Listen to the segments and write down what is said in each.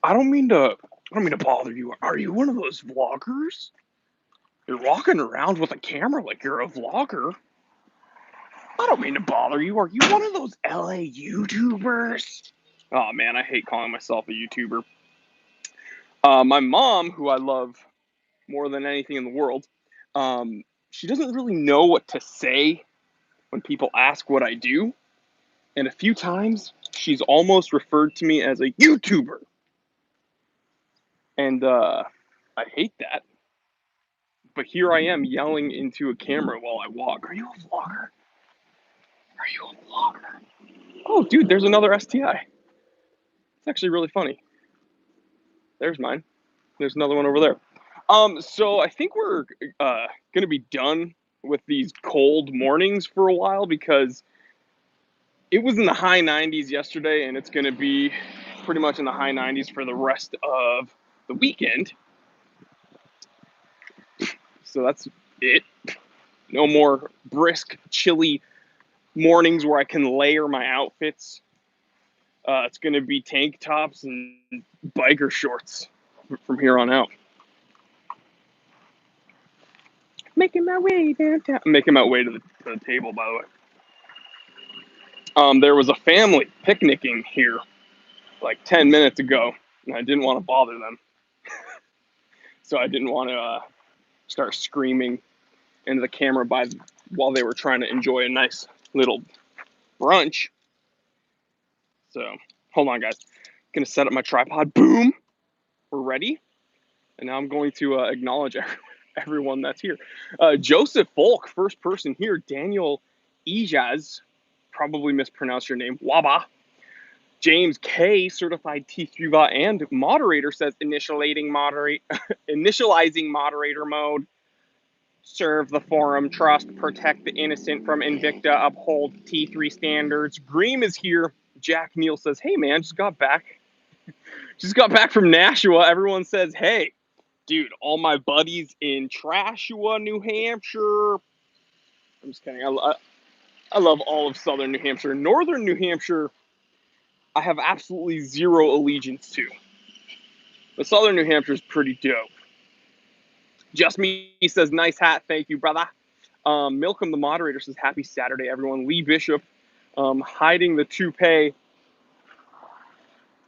I don't mean to bother you. Are you one of those vloggers? You're walking around with a camera like you're a vlogger. I don't mean to bother you. Are you one of those LA YouTubers? Oh man, I hate calling myself a YouTuber. My mom, who I love more than anything in the world, she doesn't really know what to say when people ask what I do. And a few times, she's almost referred to me as a YouTuber. And I hate that. But here I am yelling into a camera while I walk. Are you a vlogger? Are you a vlogger? Oh, dude, there's another STI. It's actually really funny. There's mine. There's another one over there. So I think we're gonna be done with these cold mornings for a while because it was in the high 90s yesterday, and it's gonna be pretty much in the high 90s for the rest of the weekend. So that's it. No more brisk, chilly mornings where I can layer my outfits. It's going to be tank tops and biker shorts from here on out. Making my way downtown. I'm making my way to the table, by the way. There was a family picnicking here like 10 minutes ago, and I didn't want to bother them. So I didn't want to start screaming into the camera while they were trying to enjoy a nice little brunch. So hold on, guys. Gonna set up my tripod. Boom. We're ready. And now I'm going to acknowledge everyone that's here. Joseph Folk, first person here. Daniel Ijaz, probably mispronounced your name. Waba. James K, certified T3 bot and moderator, says initializing moderator mode. Serve the forum, trust, protect the innocent from Invicta, uphold T3 standards. Greem is here. Jack Neal says, hey man, just got back from Nashua. Everyone says, hey, dude, all my buddies in Trashua, New Hampshire. I'm just kidding. I love all of southern New Hampshire. Northern New Hampshire, I have absolutely zero allegiance to. But southern New Hampshire is pretty dope. Just Me says, nice hat. Thank you, brother. Milcom, the moderator, says, happy Saturday, everyone. Lee Bishop, hiding the toupee.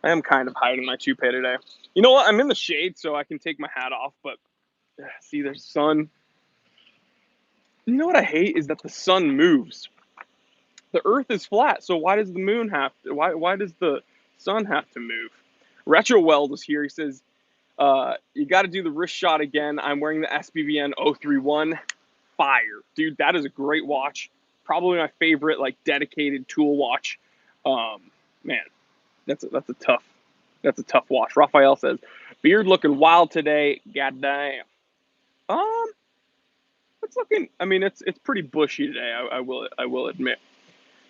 I am kind of hiding my toupee today. You know what? I'm in the shade, so I can take my hat off, but see, there's sun. You know what I hate is that the sun moves. The earth is flat, so why does the moon have to, why does the sun have to move? Retro Weld is here. He says, you got to do the wrist shot again. I'm wearing the SBVN 031. Fire. Dude, that is a great watch. Probably my favorite, like, dedicated tool watch. Man, that's a tough watch. Raphael says, beard looking wild today. Goddamn. It's looking, I mean, it's pretty bushy today, I will admit.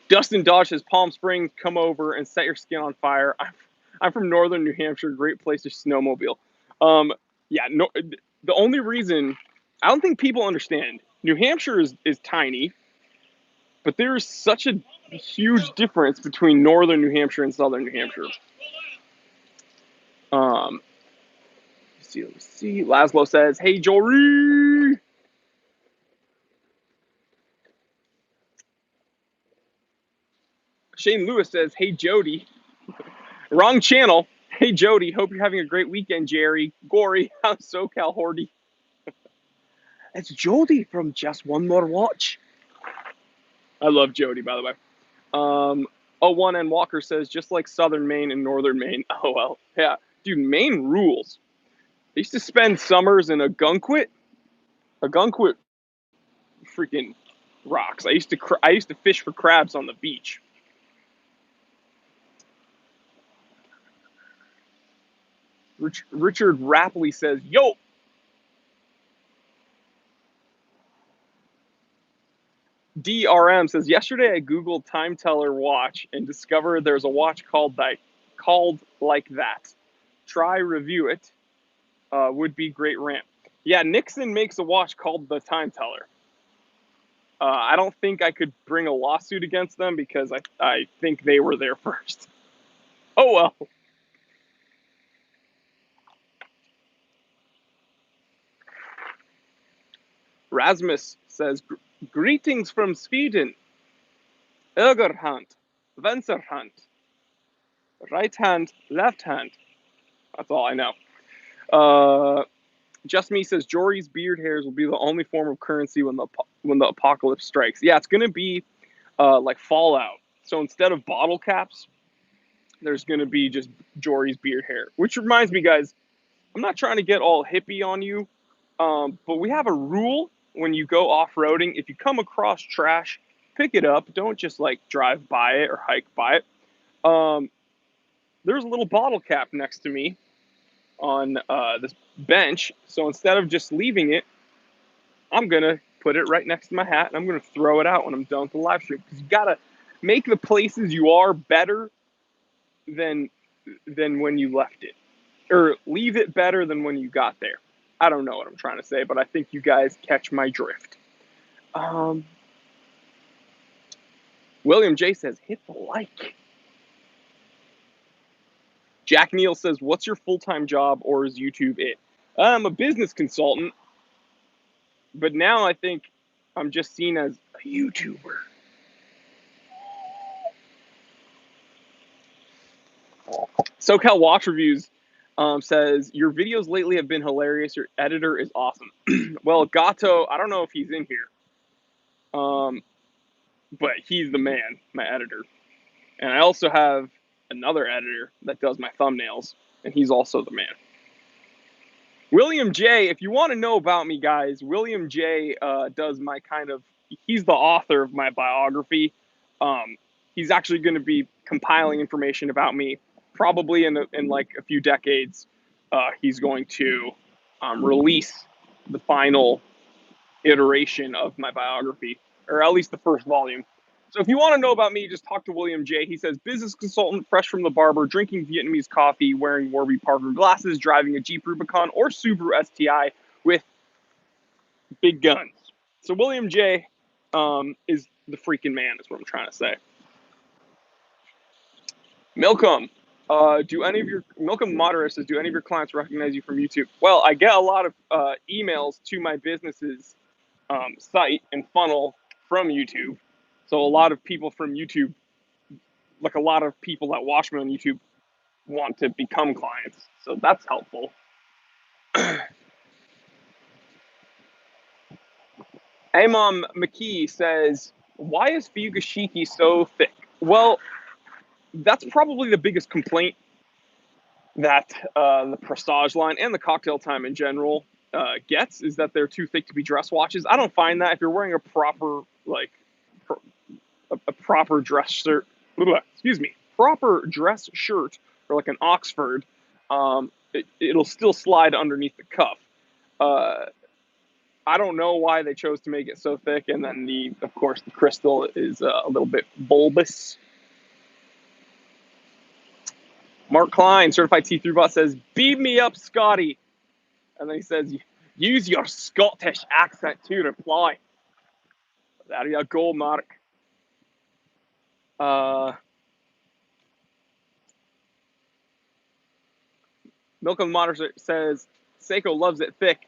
Dustin Dodge says, Palm Springs, come over and set your skin on fire. I'm from northern New Hampshire, great place to snowmobile. Yeah, no, the only reason, I don't think people understand, New Hampshire is tiny, but there is such a huge difference between northern New Hampshire and southern New Hampshire. Let's see. Laszlo says, hey, Jory. Shane Lewis says, hey, Jody. Wrong channel. Hey, Jody. Hope you're having a great weekend, Jerry. Gory. I'm SoCal Hordy. It's Jody from Just One More Watch. I love Jody, by the way. 01N Walker says, just like southern Maine and northern Maine. Oh, well. Yeah. Dude, Maine rules. I used to spend summers in Ogunquit. Ogunquit freaking rocks. I used to fish for crabs on the beach. Richard Rapley says, yo. DRM says, yesterday I Googled time teller watch and discovered there's a watch called like that. Try review it. Would be great rant. Yeah, Nixon makes a watch called the time teller. I don't think I could bring a lawsuit against them because I think they were there first. Oh well. Rasmus says, greetings from Sweden. Ögerhand, Vänsterhand, right hand, left hand. That's all I know. Just Me says, Jory's beard hairs will be the only form of currency when the apocalypse strikes. Yeah, it's going to be like Fallout. So instead of bottle caps, there's going to be just Jory's beard hair. Which reminds me, guys, I'm not trying to get all hippie on you, but we have a rule when you go off-roading. If you come across trash, pick it up. Don't just like drive by it or hike by it. There's a little bottle cap next to me on this bench. So instead of just leaving it, I'm going to put it right next to my hat and I'm going to throw it out when I'm done with the live stream. Because you got to make the places you are better than when you left it. Or leave it better than when you got there. I don't know what I'm trying to say, but I think you guys catch my drift. William J says, hit the like. Jack Neal says, what's your full-time job or is YouTube it? I'm a business consultant, but now I think I'm just seen as a YouTuber. SoCal Watch Reviews says, your videos lately have been hilarious. Your editor is awesome. Well, Gato, I don't know if he's in here, but he's the man, my editor. And I also have another editor that does my thumbnails, and he's also the man. William J, if you want to know about me, guys, William J does my he's the author of my biography. He's actually going to be compiling information about me probably in like a few decades. He's going to release the final iteration of my biography, or at least the first volume. So if you want to know about me, just talk to William J. He says, business consultant, fresh from the barber, drinking Vietnamese coffee, wearing Warby Parker glasses, driving a Jeep Rubicon or Subaru STI with big guns. So William J. Is the freaking man, is what I'm trying to say. Milcom, Milcom Moderate says, do any of your clients recognize you from YouTube? Well, I get a lot of emails to my business's site and funnel from YouTube. So a lot of people from YouTube, like a lot of people that watch me on YouTube, want to become clients. So that's helpful. Amon McKee says, why is Fugashiki so thick? Well, that's probably the biggest complaint that the Prestige line and the Cocktail Time in general gets, is that they're too thick to be dress watches. I don't find that. If you're wearing a proper, like, a proper dress shirt, proper dress shirt, or like an Oxford, it'll still slide underneath the cuff. I don't know why they chose to make it so thick, and then of course the crystal is a little bit bulbous. Mark Klein, certified T3 bot, says, beam me up, Scotty. And then he says, use your Scottish accent to reply. There you go, Mark. Milk of the Monitor says, Seiko loves it thick.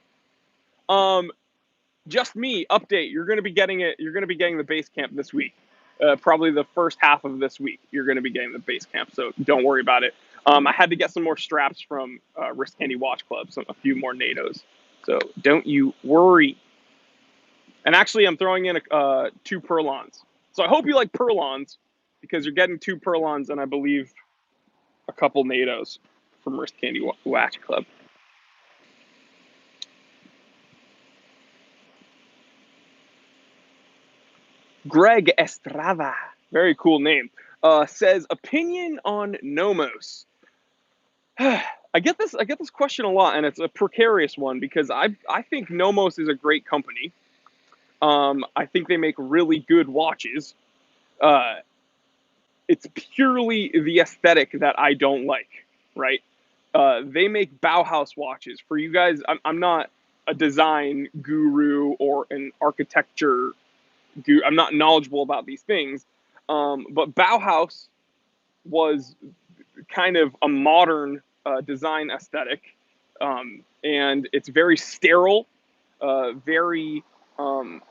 Just me, update. You're going to be getting it. You're going to be getting the base camp this week. Probably the first half of this week, you're going to be getting the base camp. So don't worry about it. I had to get some more straps from Wrist Candy Watch Club, a few more NATOs. So don't you worry. And actually, I'm throwing in 2 Purlons. So I hope you like Purlons, because you're getting 2 Purlons and I believe a couple NATOs from Wrist Candy Watch Club. Greg Estrada, very cool name, says, opinion on Nomos. I get this question a lot, and it's a precarious one, because I think Nomos is a great company. I think they make really good watches. It's purely the aesthetic that I don't like, right? They make Bauhaus watches. For you guys, I'm not a design guru or an architecture guru. I'm not knowledgeable about these things. But Bauhaus was kind of a modern design aesthetic. And it's very sterile, very um,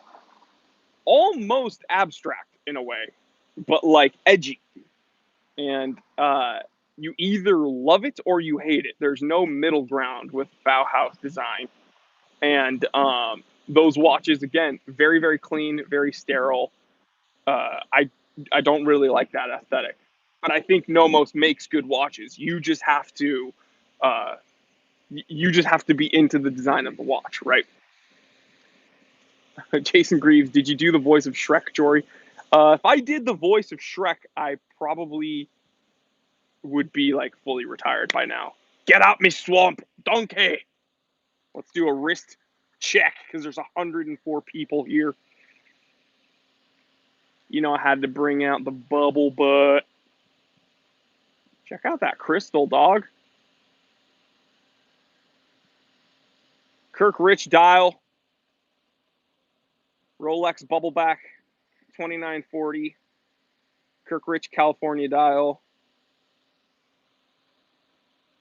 almost abstract in a way, but like edgy. And you either love it or you hate it. There's no middle ground with Bauhaus design. And those watches, again, very, very clean, very sterile. I don't really like that aesthetic, but I think Nomos makes good watches. Uh, you just have to be into the design of the watch, right? Jason Greaves, did you do the voice of Shrek, Jory? If I did the voice of Shrek, I probably would be like fully retired by now. Get out me swamp, donkey. Let's do a wrist check because there's 104 people here. You know, I had to bring out the bubble butt. Check out that crystal, dog. Kirk Rich dial. Rolex Bubbleback 2940. Kirk Rich California dial.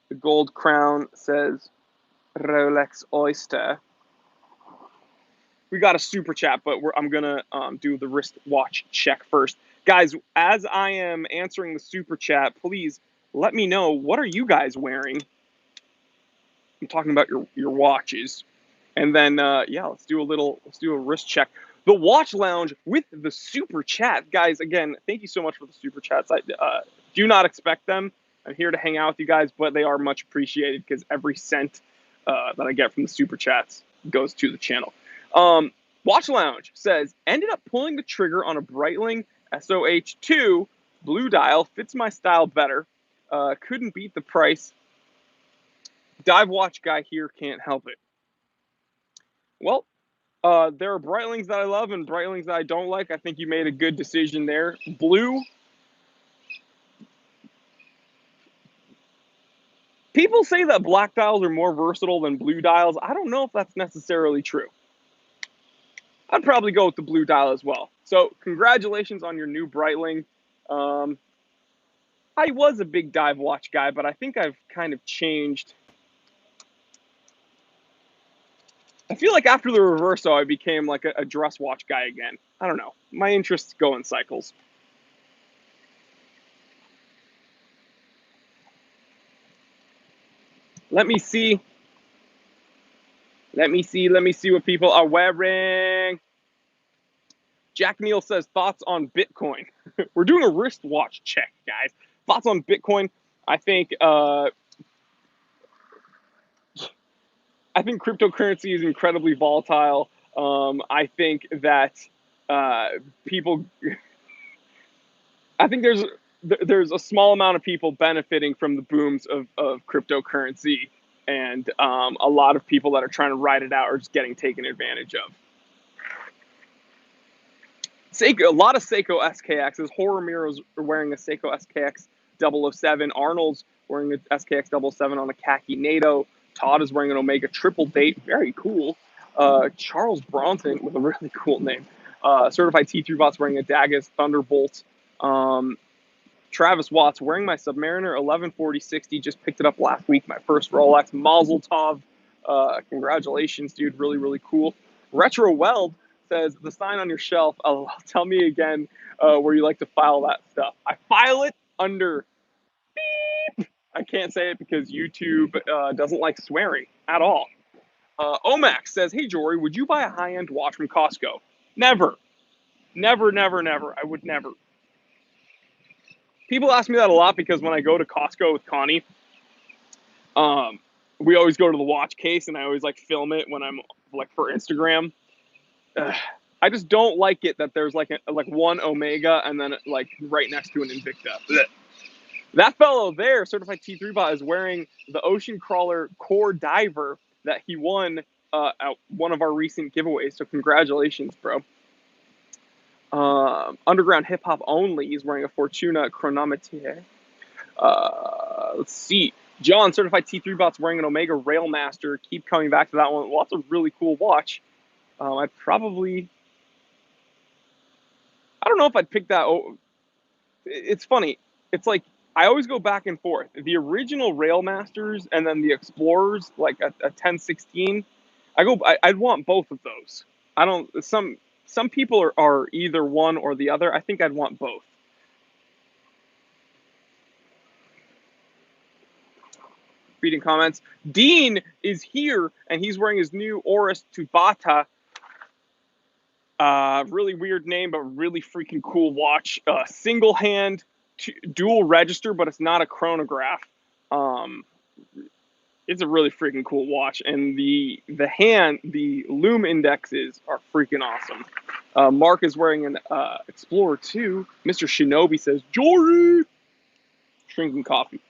The gold crown says Rolex Oyster. We got a super chat, but I'm gonna do the wristwatch check first, guys. As I am answering the super chat, please let me know, what are you guys wearing. I'm talking about your watches, and then yeah, let's do a wrist check. The Watch Lounge with the super chat, guys. Again, thank you so much for the super chats. I do not expect them. I'm here to hang out with you guys, but they are much appreciated because every cent that I get from the super chats goes to the channel. Watch Lounge says, ended up pulling the trigger on a Breitling SOH2 blue dial. Fits my style better. Couldn't beat the price. Dive watch guy here can't help it. Well, there are Breitlings that I love and Breitlings that I don't like. I think you made a good decision there. Blue. People say that black dials are more versatile than blue dials. I don't know if that's necessarily true. I'd probably go with the blue dial as well. So congratulations on your new Breitling. I was a big dive watch guy, but I think I've kind of changed. I feel like after the Reverso, I became like a dress watch guy again. I don't know. My interests go in cycles. Let me see. Let me see what people are wearing. Jack Neal says, thoughts on Bitcoin. We're doing a wristwatch check, guys. Thoughts on Bitcoin. I think cryptocurrency is incredibly volatile. I think that people. I think there's a small amount of people benefiting from the booms of cryptocurrency, and a lot of people that are trying to ride it out are just getting taken advantage of. Seiko, a lot of Seiko SKXs. Horror Miro's wearing a Seiko SKX 007. Arnold's wearing a SKX 007 on a khaki NATO. Todd is wearing an Omega Triple Date. Very cool. Charles Bronson with a really cool name. Certified T3 Bots wearing a Dagas Thunderbolt. Travis Watts wearing my Submariner 114060. Just picked it up last week. My first Rolex. Mazel Tov. Congratulations, dude. Really, really cool. Retro Weld says, the sign on your shelf. Tell me again where you like to file that stuff. I file it under beep. I can't say it because YouTube doesn't like swearing at all. Omax says, hey, Jory, would you buy a high-end watch from Costco? Never. Never, never, never. I would never. People ask me that a lot because when I go to Costco with Connie, we always go to the watch case and I always like film it when I'm like for Instagram. I just don't like it that there's like one Omega and then like right next to an Invicta. Blech. That fellow there, Certified T3 Bot, is wearing the Ocean Crawler Core Diver that he won at one of our recent giveaways. So congratulations, bro. Underground Hip Hop Only. He's wearing a Fortuna Chronometer. Let's see. John, Certified T3 Bot's wearing an Omega Railmaster. Keep coming back to that one. Well, that's a really cool watch. I don't know if I'd pick that. It's funny. It's like I always go back and forth. The original Railmasters and then the Explorers, like a 1016. I'd want both of those. I don't. Some people are either one or the other. I think I'd want both. Reading comments. Dean is here, and he's wearing his new Oris Tubata. Really weird name, but really freaking cool watch. Single hand, dual register, but it's not a chronograph. It's a really freaking cool watch, and the lume indexes are freaking awesome. Mark is wearing an Explorer 2. Mr. Shinobi says, Jory! Drinking coffee.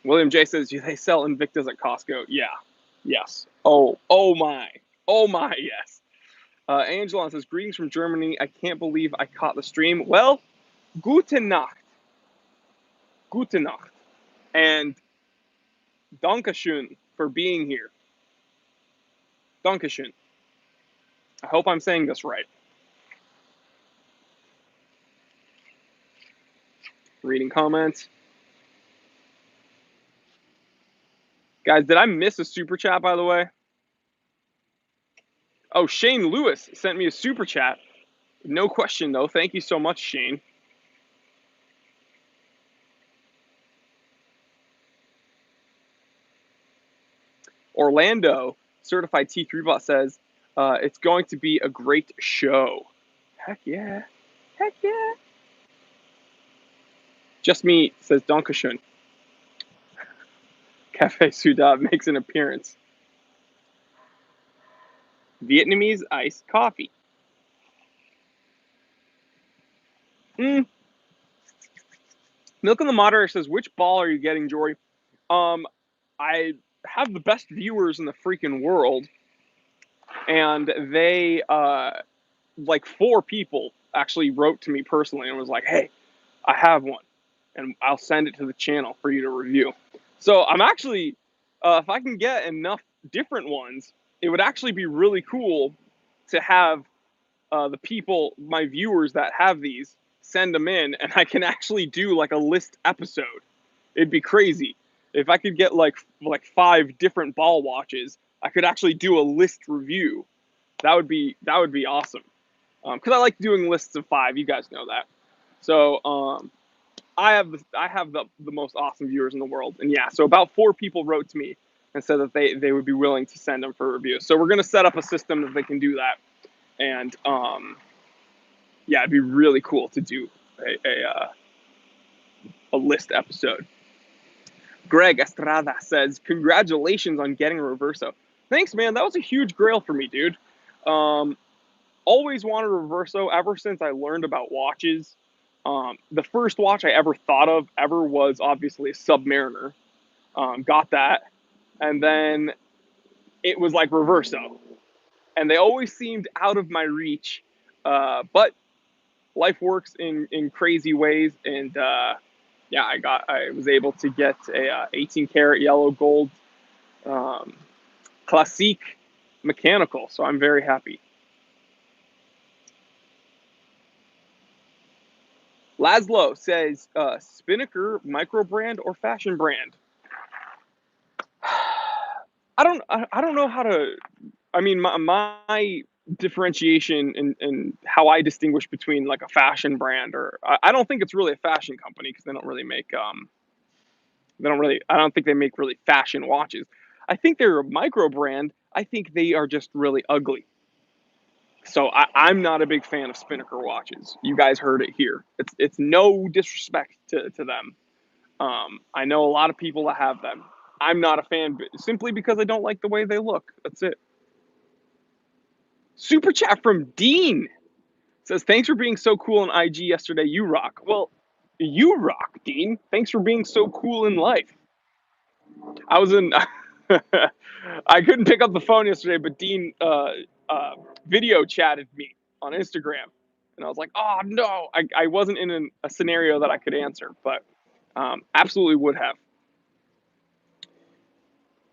William J says, do they sell Invictas at Costco? Yeah. Yes. Oh my, yes. Angelon says, greetings from Germany. I can't believe I caught the stream. Well, gute Nacht. Gute Nacht. And Dankeschön for being here. Dankeschön. I hope I'm saying this right. Reading comments. Guys, did I miss a super chat, by the way? Oh, Shane Lewis sent me a super chat. No question, though. Thank you so much, Shane. Orlando, certified T3 bot, says, it's going to be a great show. Heck yeah. Heck yeah. Just me says Dankeschön. Cafe Sudab makes an appearance. Vietnamese iced coffee. Milk in the Moderator says, which ball are you getting, Jory? I have the best viewers in the freaking world, and they, like 4 people actually wrote to me personally and was like, hey, I have one, and I'll send it to the channel for you to review. So I'm actually, if I can get enough different ones, it would actually be really cool to have the people, my viewers that have these, send them in, and I can actually do like a list episode. It'd be crazy. If I could get like 5 different ball watches, I could actually do a list review. That would be awesome. Because I like doing lists of 5. You guys know that. So I have the most awesome viewers in the world, and yeah. So about 4 people wrote to me and said that they would be willing to send them for review. So we're gonna set up a system that they can do that, and yeah, it'd be really cool to do a list episode. Greg Estrada says, congratulations on getting a Reverso. Thanks, man. That was a huge grail for me, dude. Always wanted a Reverso ever since I learned about watches. The first watch I ever thought of ever was obviously a Submariner. Got that. And then it was like Reverso. And they always seemed out of my reach. But life works in crazy ways. And yeah, I was able to get a 18 karat yellow gold Classique mechanical. So I'm very happy. Laszlo says, Spinnaker micro brand or fashion brand? I don't know how to. I mean, my differentiation and how I distinguish between like a fashion brand or I don't think it's really a fashion company because they don't really make I don't think they make really fashion watches. I think they're a micro brand. I think they are just really ugly. So I'm not a big fan of Spinnaker watches. You guys heard it here. It's no disrespect to them. I know a lot of people that have them. I'm not a fan simply because I don't like the way they look. That's it. Super chat from Dean says, thanks for being so cool on IG yesterday. You rock. Well, you rock, Dean. Thanks for being so cool in life. I was in. I couldn't pick up the phone yesterday, but Dean video chatted me on Instagram, and I was like, "Oh no!" I wasn't in a scenario that I could answer, but absolutely would have.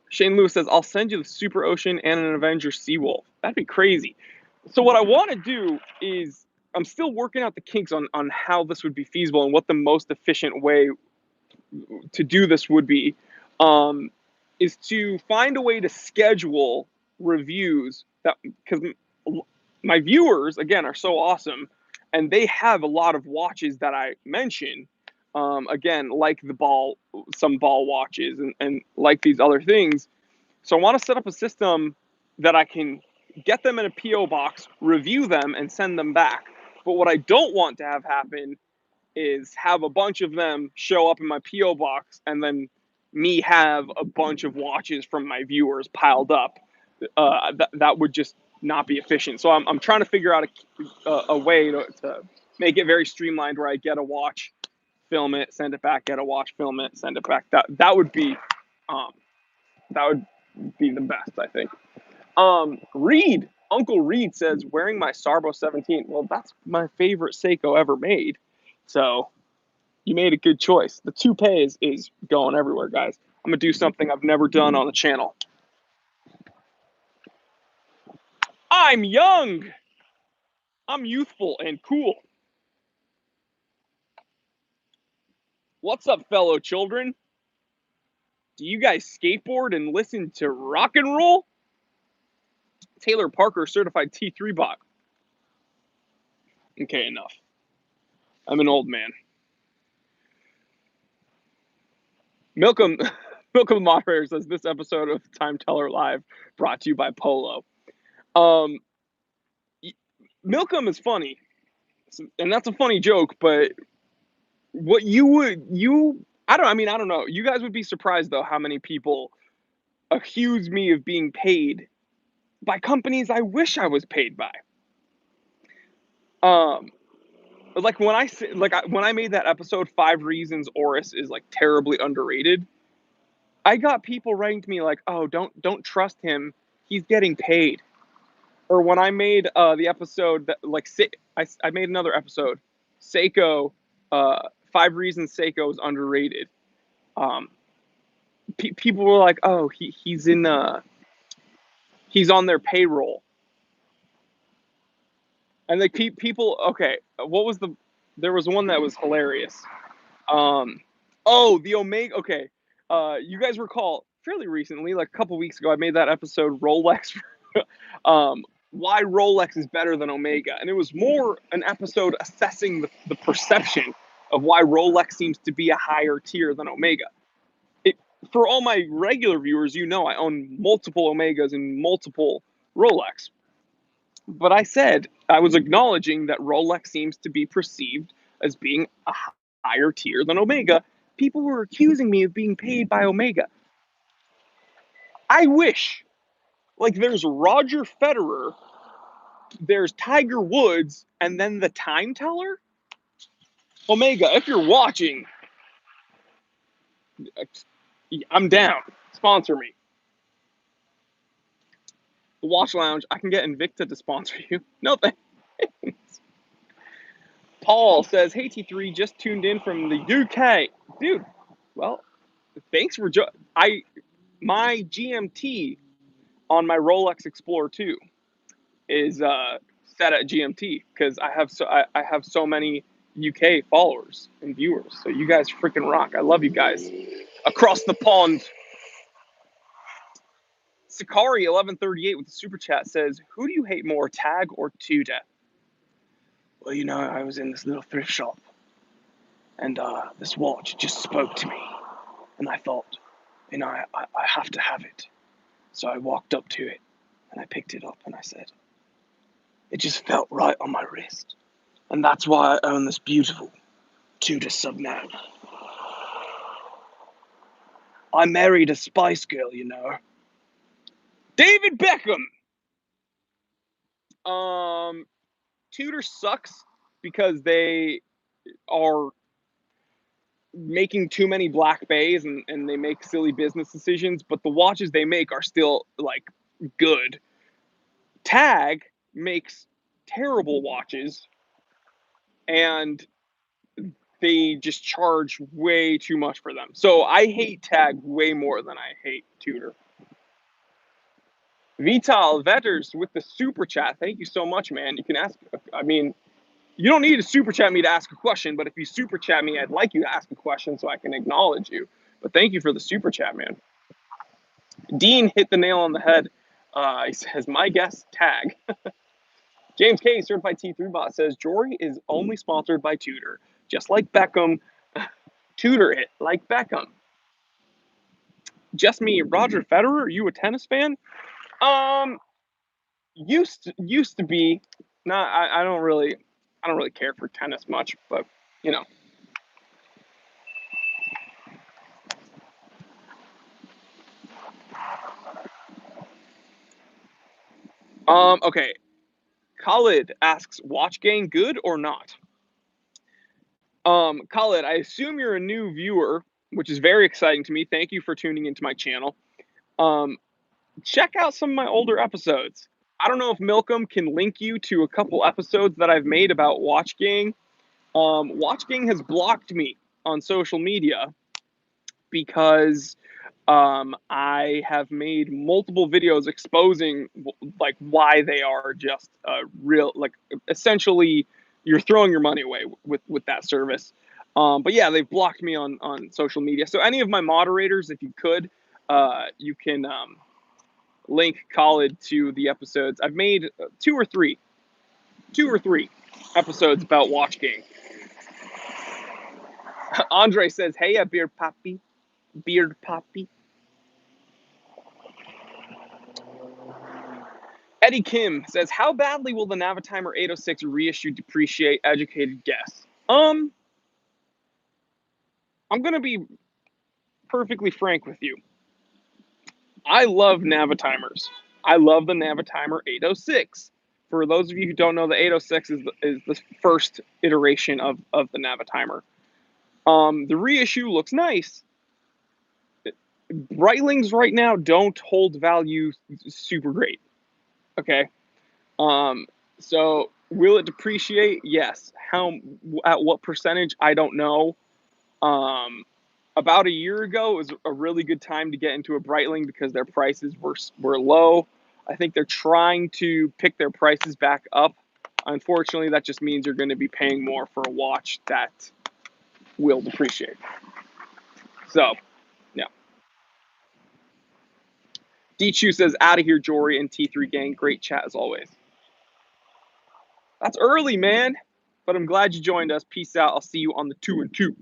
Shane Lewis says, "I'll send you the Super Ocean and an Avenger Seawolf. That'd be crazy." So what I want to do is, I'm still working out the kinks on how this would be feasible and what the most efficient way to do this would be. is to find a way to schedule reviews that, because my viewers again are so awesome, and they have a lot of watches that I mention. Again, like some ball watches, and like these other things. So I want to set up a system that I can get them in a PO box, review them, and send them back. But what I don't want to have happen is have a bunch of them show up in my PO box, and then me have a bunch of watches from my viewers piled up. That would just not be efficient. So I'm trying to figure out a way to make it very streamlined, where I get a watch, film it, send it back, get a watch, film it, send it back. That would be the best, I think. Uncle Reed says, wearing my Sarbo 17. Well, that's my favorite Seiko ever made. So you made a good choice. The toupee is going everywhere, guys. I'm going to do something I've never done on the channel. I'm young. I'm youthful and cool. What's up, fellow children? Do you guys skateboard and listen to rock and roll? Taylor Parker, certified T3 bot. Okay, enough. I'm an old man. Milcom the moderator says, this episode of Time Teller Live brought to you by Polo. Milcom is funny, and that's a funny joke, but what I don't know. You guys would be surprised though how many people accuse me of being paid by companies I wish I was paid by. Like when I made that episode 5 Reasons Oris is like terribly underrated, I got people writing to me like, "Oh, don't trust him. He's getting paid." Or when I made the episode that like I made another episode, Seiko, 5 Reasons Seiko is underrated. People were like, "Oh, he's on their payroll," and like people. Okay, there was one that was hilarious. The Omega. Okay, you guys recall fairly recently, like a couple weeks ago, I made that episode Rolex. Why Rolex is better than Omega, and it was more an episode assessing the perception of why Rolex seems to be a higher tier than Omega. For all my regular viewers, I own multiple Omegas and multiple Rolex. But I was acknowledging that Rolex seems to be perceived as being a higher tier than Omega. People were accusing me of being paid by Omega. I wish. Like, there's Roger Federer, there's Tiger Woods, and then the Time Teller? Omega, if you're watching, I'm down. Sponsor me. The Watch Lounge, I can get Invicta to sponsor you. No thanks. Paul says, hey T3, just tuned in from the UK. Dude, well, thanks for my GMT on my Rolex Explorer 2 is set at GMT because I have so many UK followers and viewers. So you guys freaking rock. I love you guys across the pond. Sakari 1138 with the super chat says, who do you hate more, Tag or Tudor? Well, I was in this little thrift shop, and this watch just spoke to me, and I thought, I have to have it. So I walked up to it, and I picked it up, and I said, it just felt right on my wrist, and that's why I own this beautiful Tudor Subnautica. I married a Spice Girl, David Beckham! Tudor sucks because they are making too many black bays and they make silly business decisions, but the watches they make are still like good. Tag makes terrible watches and they just charge way too much for them. So I hate Tag way more than I hate Tudor. Vital Vetters with the super chat. Thank you so much, man. You can ask, you don't need to super chat me to ask a question, but if you super chat me, I'd like you to ask a question so I can acknowledge you. But thank you for the super chat, man. Dean hit the nail on the head. He says, my guess, tag. James K, certified T3 bot, says, Jory is only sponsored by Tudor. Just like Beckham. Tudor it, like Beckham. Just me, Roger Federer, are you a tennis fan? Used to be. Not, I don't really care for tennis much, but, you know. Okay. Khalid asks, watch gang good or not? Khalid, I assume you're a new viewer, which is very exciting to me. Thank you for tuning into my channel. Check out some of my older episodes. I don't know if Milcom can link you to a couple episodes that I've made about Watch Gang. Watch Gang has blocked me on social media because I have made multiple videos exposing like why they are just real, like essentially you're throwing your money away with that service. But yeah, they've blocked me on social media. So any of my moderators, if you could, you can link Khalid to the episodes. I've made two or three episodes about Watch Gang. Andre says, "Hey, a beard poppy." Eddie Kim says, how badly will the Navitimer 806 reissue depreciate? Educated guess. I'm going to be perfectly frank with you. I love Navitimers. I love the Navitimer 806. For those of you who don't know, the 806 is the first iteration of the Navitimer. The reissue looks nice. Breitlings right now don't hold value super great. Okay. So will it depreciate? Yes. At what percentage? I don't know. About a year ago, it was a really good time to get into a Breitling because their prices were low. I think they're trying to pick their prices back up. Unfortunately, that just means you're going to be paying more for a watch that will depreciate. So, yeah. D-Chew says, out of here, Jory and T3 gang. Great chat as always. That's early, man. But I'm glad you joined us. Peace out. I'll see you on the 2 and 2.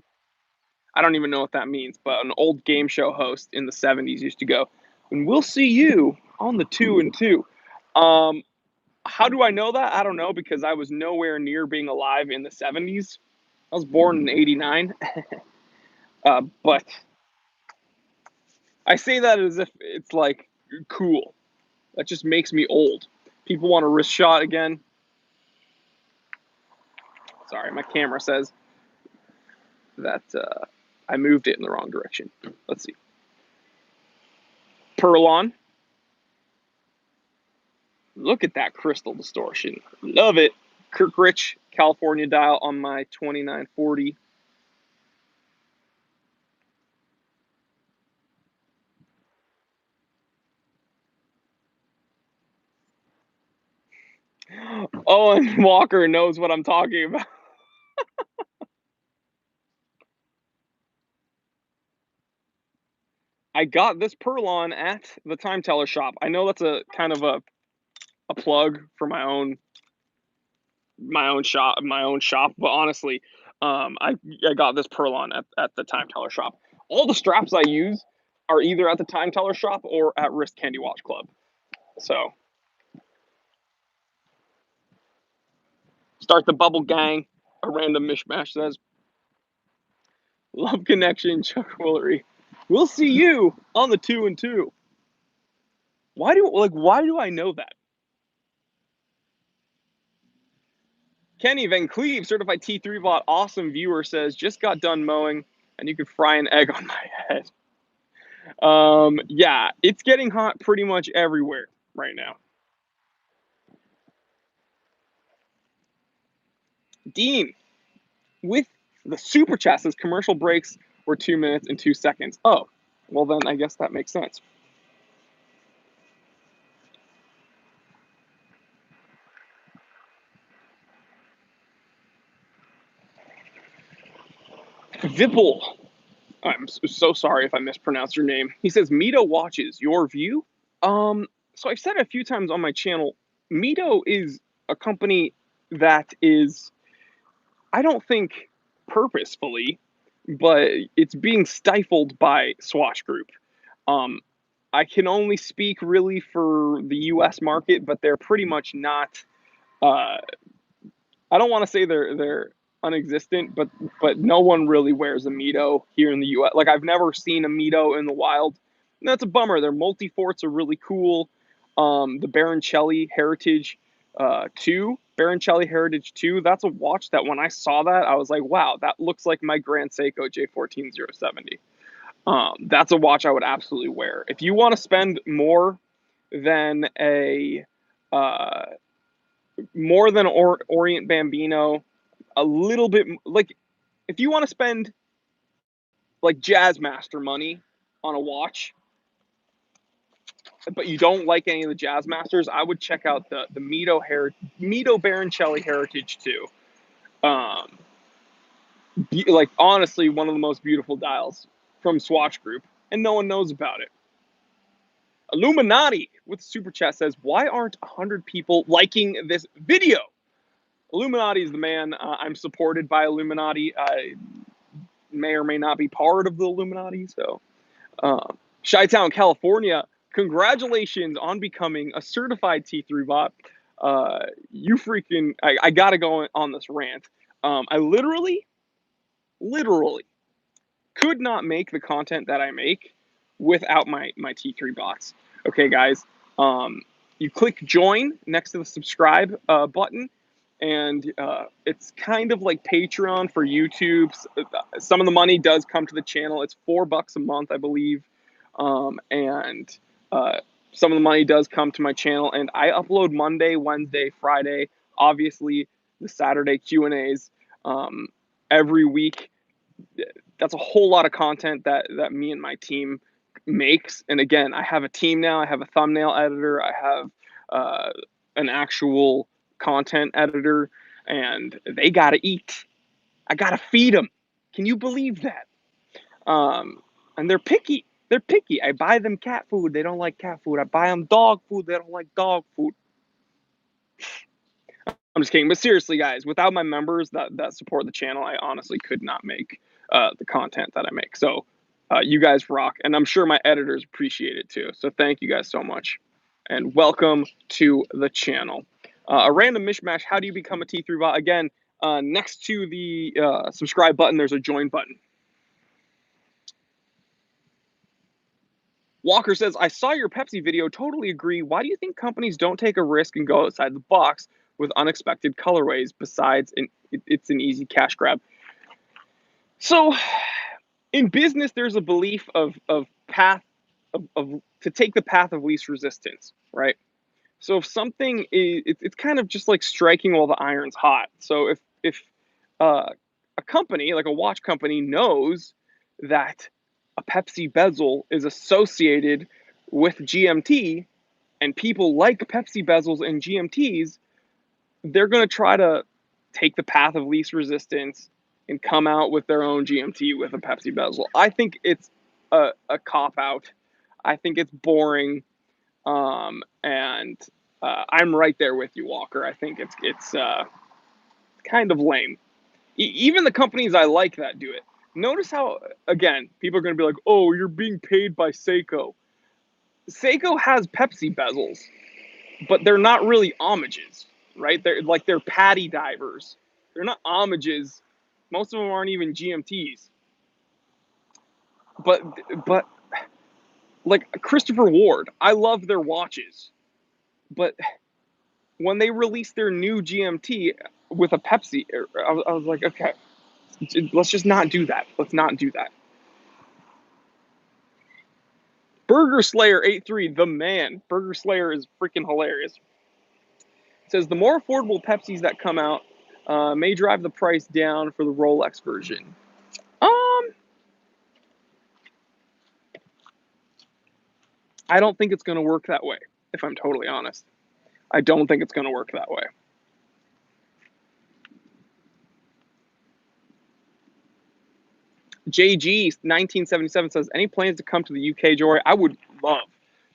I don't even know what that means, but an old game show host in the 70s used to go, and we'll see you on the 2 and 2. How do I know that? I don't know, because I was nowhere near being alive in the 70s. I was born in 89. But I say that as if it's like cool. That just makes me old. People want a wrist shot again. Sorry, my camera says that I moved it in the wrong direction. Let's see. Perlon. Look at that crystal distortion. Love it. Kirk Rich, California dial on my 2940. Owen Walker knows what I'm talking about. I got this Perlon at the Time Teller shop. I know that's a kind of a plug for my own shop, but honestly, I got this Perlon at the Time Teller shop. All the straps I use are either at the Time Teller shop or at Wrist Candy Watch Club. So start the bubble gang. A random mishmash says, love connection, Chuck Woolery. We'll see you on the 2 and 2. Why do I know that? Kenny Van Cleve, certified T3 bot, awesome viewer, says, just got done mowing and you could fry an egg on my head. Yeah, it's getting hot pretty much everywhere right now. Dean, with the super chat, says commercial breaks were 2 minutes and 2 seconds. Oh, well then I guess that makes sense. Vipple I'm so sorry if I mispronounced your name. He says, Mito watches, your view? So I've said it a few times on my channel, Mito is a company that is, I don't think purposefully, but it's being stifled by Swatch Group. Um, I can only speak really for the US market, but they're pretty much not, uh, I don't want to say they're unexistent, but no one really wears a Mito here in the US. Like I've never seen a Mito in the wild. And that's a bummer. Their multi-forts are really cool. The Baroncelli Heritage 2, Baroncelli Heritage 2, that's a watch that when I saw that, I was like, wow, that looks like my Grand Seiko J14070. That's a watch I would absolutely wear. If you want to spend than a uh, more than Orient Bambino, a little bit like if you want to spend like Jazzmaster money on a watch, but you don't like any of the Jazzmasters, I would check out the Mito Baroncelli Heritage 2. Like honestly, one of the most beautiful dials from Swatch Group, and no one knows about it. Illuminati with super chat says, "Why aren't 100 people liking this video?" Illuminati is the man. I'm supported by Illuminati. I may or may not be part of the Illuminati. So, Chi-Town, California, congratulations on becoming a certified T3 bot. You freaking, I gotta go on this rant. I literally could not make the content that I make without my T3 bots. Okay, guys. You click join next to the subscribe button, and it's kind of like Patreon for YouTube. Some of the money does come to the channel. It's $4 a month, I believe, and some of the money does come to my channel. And I upload Monday, Wednesday, Friday. Obviously, the Saturday Q&As every week. That's a whole lot of content that me and my team makes. And again, I have a team now. I have a thumbnail editor. I have an actual content editor, and they gotta eat. I gotta feed them. Can you believe that? And they're picky. They're picky. I buy them cat food. They don't like cat food. I buy them dog food. They don't like dog food. I'm just kidding. But seriously, guys, without my members that support the channel, I honestly could not make the content that I make. So you guys rock. And I'm sure my editors appreciate it too. So thank you guys so much. And welcome to the channel. A random mishmash. How do you become a T3 bot? Again, next to the subscribe button, there's a join button. Walker says, I saw your Pepsi video, totally agree. Why do you think companies don't take a risk and go outside the box with unexpected colorways besides it's an easy cash grab? So in business, there's a belief of path of to take the path of least resistance, right? So if something is, it's kind of just like striking while the iron's hot. So if a company like a watch company knows that a Pepsi bezel is associated with GMT and people like Pepsi bezels and GMTs, they're going to try to take the path of least resistance and come out with their own GMT with a Pepsi bezel. I think it's a cop out. I think it's boring. And I'm right there with you, Walker. I think it's kind of lame. Even the companies I like that do it. Notice how, again, people are going to be like, oh, you're being paid by Seiko. Seiko has Pepsi bezels, but they're not really homages, right? They're patty divers. They're not homages. Most of them aren't even GMTs. But like Christopher Ward, I love their watches, but when they released their new GMT with a Pepsi, I was like, okay, let's just not do that. Let's not do that. Burger Slayer 83, the man. Burger Slayer is freaking hilarious. It says the more affordable Pepsis that come out may drive the price down for the Rolex version. I don't think it's going to work that way, if I'm totally honest. I don't think it's going to work that way. JG 1977 says, any plans to come to the UK, Jory? I would love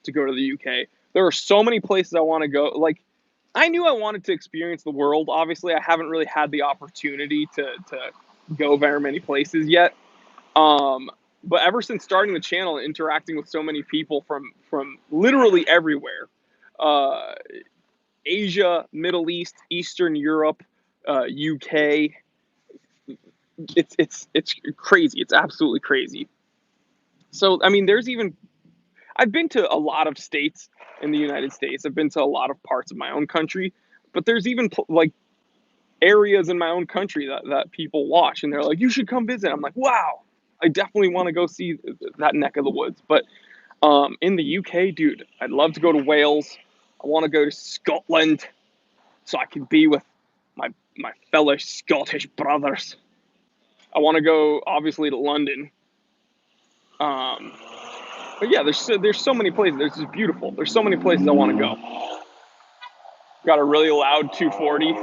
to go to the UK. There are so many places I want to go. Like, I knew I wanted to experience the world. Obviously, I haven't really had the opportunity to go very many places yet. But ever since starting the channel and interacting with so many people from literally everywhere, uh, Asia, Middle East, Eastern Europe, UK, it's crazy. It's absolutely crazy. So I mean, there's even I've been to a lot of states in the United States. I've been to a lot of parts of my own country, but there's even like areas in my own country that people watch and they're like, you should come visit. I'm like, wow, I definitely want to go see that neck of the woods. But in the UK, dude, I'd love to go to Wales. I want to go to Scotland so I can be with my fellow Scottish brothers. I want to go obviously to London. But yeah, there's so many places. There's just beautiful. There's so many places I want to go. Got a really loud 240.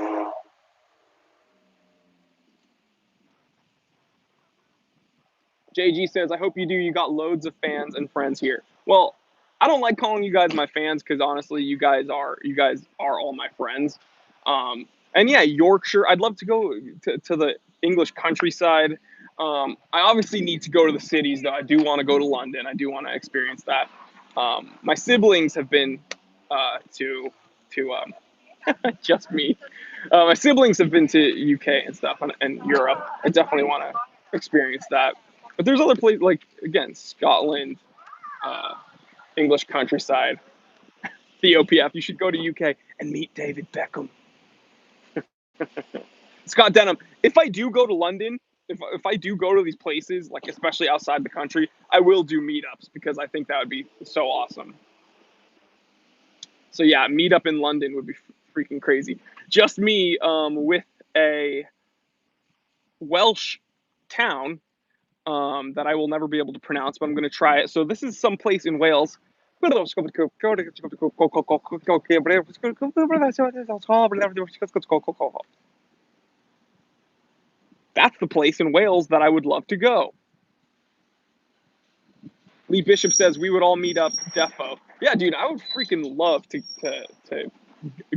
JG says, I hope you do. You got loads of fans and friends here. Well, I don't like calling you guys my fans because honestly, you guys are all my friends. And yeah, Yorkshire. I'd love to go to the English countryside. I obviously need to go to the cities though. I do want to go to London. I do want to experience that. My siblings have been to just me. My siblings have been to UK and stuff and Europe. I definitely want to experience that. But there's other places like again Scotland, uh, English countryside, the OPF. You should go to UK and meet David Beckham. Scott Denham. If I do go to London, if I do go to these places, like especially outside the country, I will do meetups because I think that would be so awesome. So yeah, meetup in London would be freaking crazy. Just me with a Welsh town that I will never be able to pronounce, but I'm going to try it. So this is some place in Wales. That's the place in Wales that I would love to go. Lee Bishop says we would all meet up defo. Yeah, dude, I would freaking love to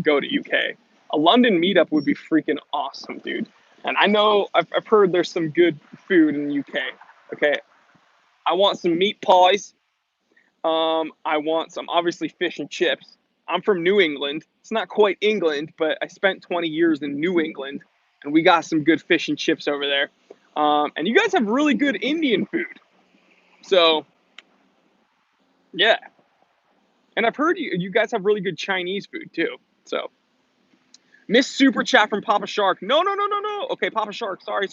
go to UK. A London meetup would be freaking awesome, dude. And I know I've heard there's some good food in the UK. Okay, I want some meat pies. I want some obviously fish and chips. I'm from New England. It's not quite England, but I spent 20 years in New England, and we got some good fish and chips over there. And you guys have really good Indian food. So yeah, and I've heard you guys have really good Chinese food too. So Miss Super Chat from Papa Shark. No. Okay, Papa Shark. Sorry.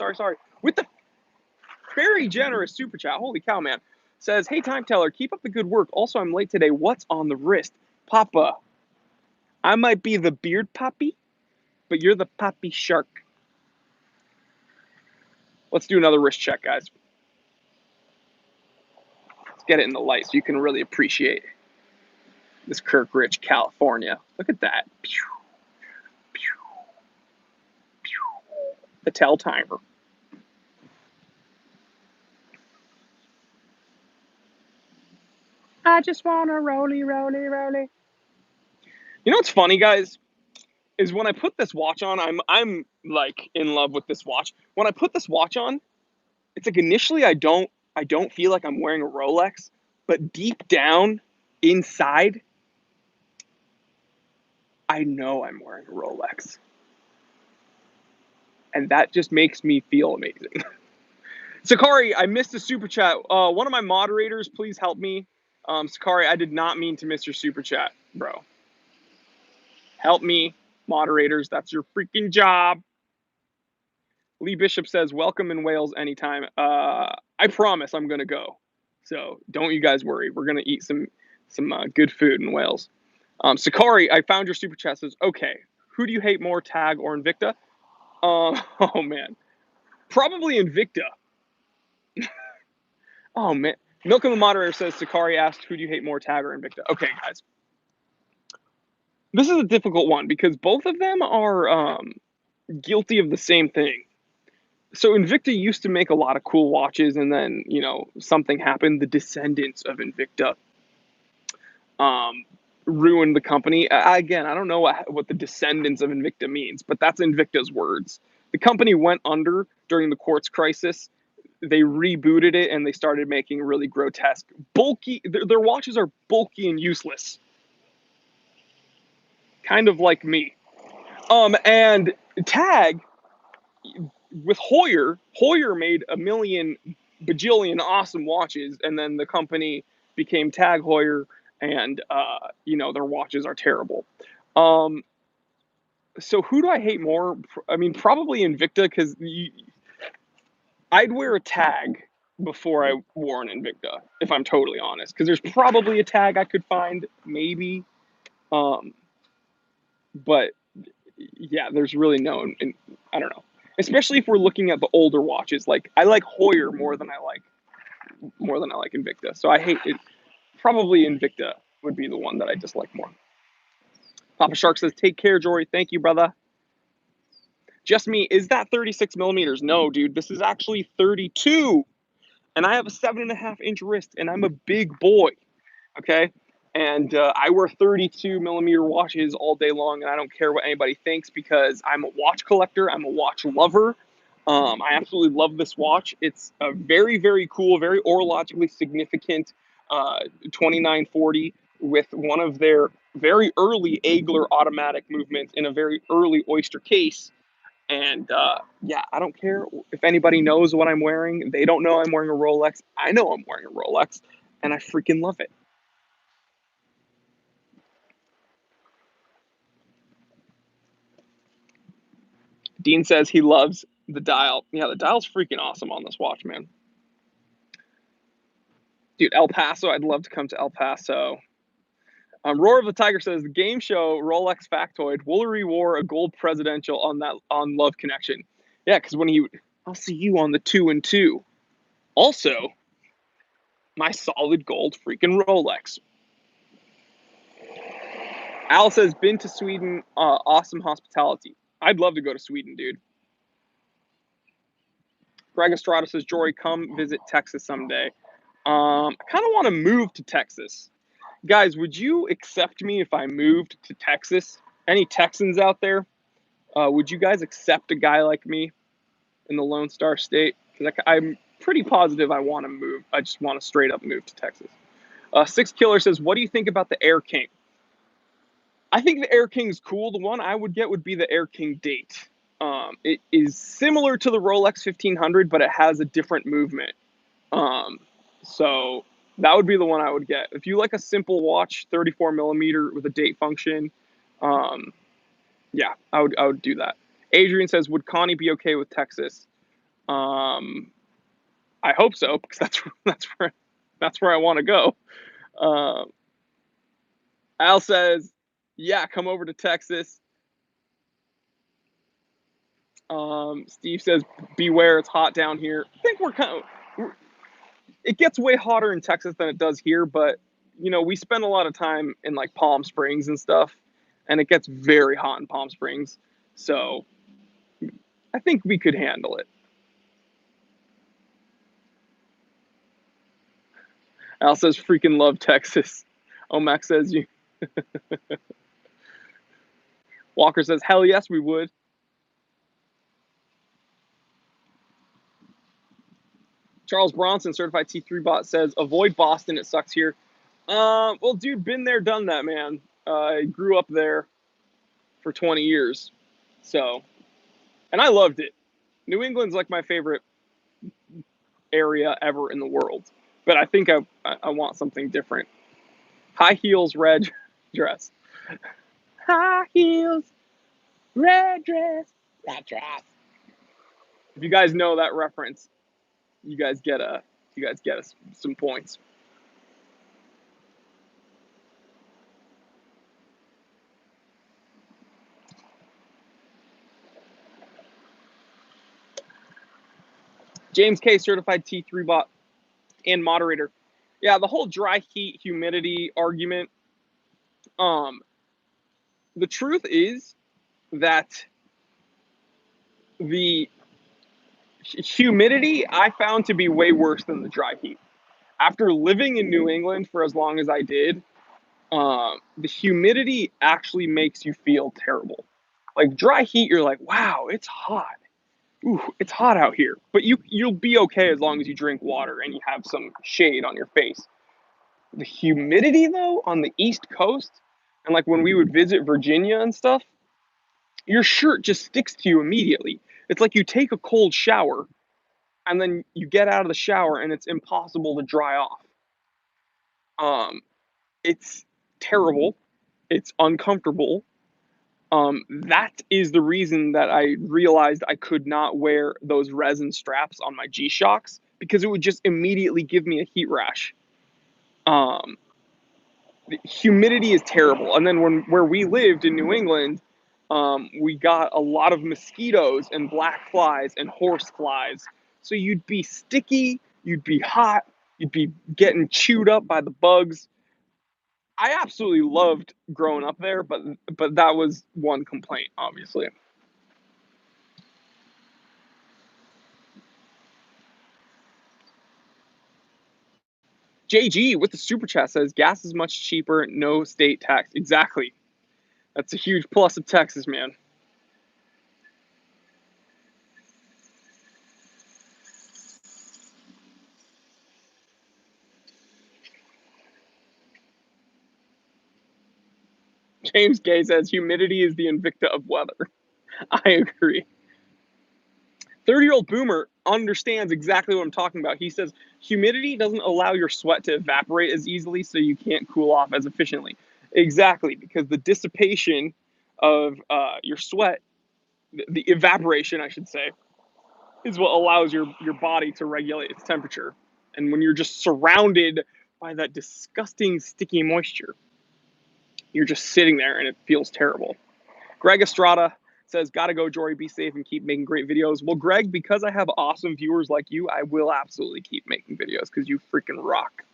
With the very generous Super Chat. Holy cow, man. Says, hey, Time Teller, keep up the good work. Also, I'm late today. What's on the wrist? Papa, I might be the beard poppy, but you're the poppy shark. Let's do another wrist check, guys. Let's get it in the light so you can really appreciate this Kirkridge, California. Look at that. The tell timer. I just want to roly. You know what's funny, guys? Is when I put this watch on, I'm like in love with this watch. When I put this watch on, it's like initially I don't feel like I'm wearing a Rolex, but deep down inside, I know I'm wearing a Rolex. And that just makes me feel amazing. Sakari, I missed a super chat. One of my moderators, please help me. Sakari, I did not mean to miss your super chat, bro. Help me, moderators. That's your freaking job. Lee Bishop says, welcome in Wales anytime. I promise I'm going to go. So don't you guys worry. We're going to eat some good food in Wales. Sakari, I found your super chat. Says, okay, who do you hate more, Tag or Invicta? Oh, man. Probably Invicta. Oh, man. Milk of the Moderator says, Sakari asked, who do you hate more, Tag or Invicta? Okay, guys. This is a difficult one because both of them are guilty of the same thing. So Invicta used to make a lot of cool watches, and then something happened. The descendants of Invicta um, ruined the company. Again, I don't know what the descendants of Invicta means, but that's Invicta's words. The company went under during the quartz crisis. They rebooted it and they started making really grotesque, bulky. Their watches are bulky and useless, kind of like me. And Tag with Heuer made a million bajillion awesome watches, and then the company became Tag Heuer, and their watches are terrible. So who do I hate more? I mean, probably Invicta, because I'd wear a Tag before I wore an Invicta, if I'm totally honest, because there's probably a Tag I could find, maybe. But yeah, there's really no, I don't know. Especially if we're looking at the older watches, like I like Heuer more than I like Invicta. So I hate it. Probably Invicta would be the one that I dislike more. Papa Shark says, "Take care, Jory. Thank you, brother." Just me. Is that 36 millimeters? No, dude. This is actually 32, and I have a 7.5-inch wrist, and I'm a big boy. Okay. And I wear 32 millimeter watches all day long, and I don't care what anybody thinks because I'm a watch collector. I'm a watch lover. I absolutely love this watch. It's a very, very cool, very orologically significant 2940 with one of their very early Eigler automatic movements in a very early Oyster case. And yeah, I don't care if anybody knows what I'm wearing. They don't know I'm wearing a Rolex. I know I'm wearing a Rolex, and I freaking love it. Dean says he loves the dial. Yeah, the dial's freaking awesome on this watch, man. Dude, El Paso, I'd love to come to El Paso. Roar of the Tiger says the game show Rolex factoid. Woolery wore a gold presidential on Love Connection. Yeah, because I'll see you on the 2 and 2. Also, my solid gold freaking Rolex. Al says been to Sweden. Awesome hospitality. I'd love to go to Sweden, dude. Greg Estrada says Jory, come visit Texas someday. I kind of want to move to Texas. Guys, would you accept me if I moved to Texas? Any Texans out there? Would you guys accept a guy like me in the Lone Star State? Because I'm pretty positive I want to move. I just want to straight up move to Texas. Six Killer says, what do you think about the Air King? I think the Air King's cool. The one I would get would be the Air King Date. It is similar to the Rolex 1500, but it has a different movement. So that would be the one I would get. If you like a simple watch, 34 millimeter with a date function, yeah, I would do that. Adrian says, would Connie be okay with Texas? I hope so, because that's where I want to go. Al says, yeah, come over to Texas. Steve says, beware, it's hot down here. I think it gets way hotter in Texas than it does here, but we spend a lot of time in like Palm Springs and stuff, and it gets very hot in Palm Springs. So I think we could handle it. Al says, freaking love Texas. Omac says, you. Walker says, hell yes, we would. Charles Bronson, certified T3 bot, says, avoid Boston. It sucks here. Well, dude, been there, done that, man. I grew up there for 20 years. So, and I loved it. New England's like my favorite area ever in the world. But I think I want something different. High heels, red dress. High heels, red dress, red dress. If you guys know that reference, you guys get some points. James K, certified T3 bot and moderator. Yeah, the whole dry heat humidity argument. The truth is that the Humidity I found to be way worse than the dry heat. After living in New England for as long as I did, the humidity actually makes you feel terrible. Like dry heat, you're like, wow, it's hot. Ooh, it's hot out here. But you'll be okay as long as you drink water and you have some shade on your face. The humidity though on the East Coast, and like when we would visit Virginia and stuff, your shirt just sticks to you immediately. It's like you take a cold shower and then you get out of the shower and it's impossible to dry off. Um, it's terrible. It's uncomfortable. That is the reason that I realized I could not wear those resin straps on my G-Shocks because it would just immediately give me a heat rash. Um, the humidity is terrible. And then where we lived in New England, we got a lot of mosquitoes and black flies and horse flies. So you'd be sticky, you'd be hot, you'd be getting chewed up by the bugs. I absolutely loved growing up there, but that was one complaint, obviously. JG with the super chat says gas is much cheaper, no state tax. Exactly. That's a huge plus of Texas, man. James Gay says humidity is the Invicta of weather. I agree. 30-year-old boomer understands exactly what I'm talking about. He says humidity doesn't allow your sweat to evaporate as easily, so you can't cool off as efficiently. Exactly, because the dissipation of your sweat, the evaporation, I should say, is what allows your body to regulate its temperature. And when you're just surrounded by that disgusting sticky moisture, you're just sitting there and it feels terrible. Greg Estrada says, gotta go, Jory, be safe and keep making great videos. Well, Greg, because I have awesome viewers like you, I will absolutely keep making videos because you freaking rock.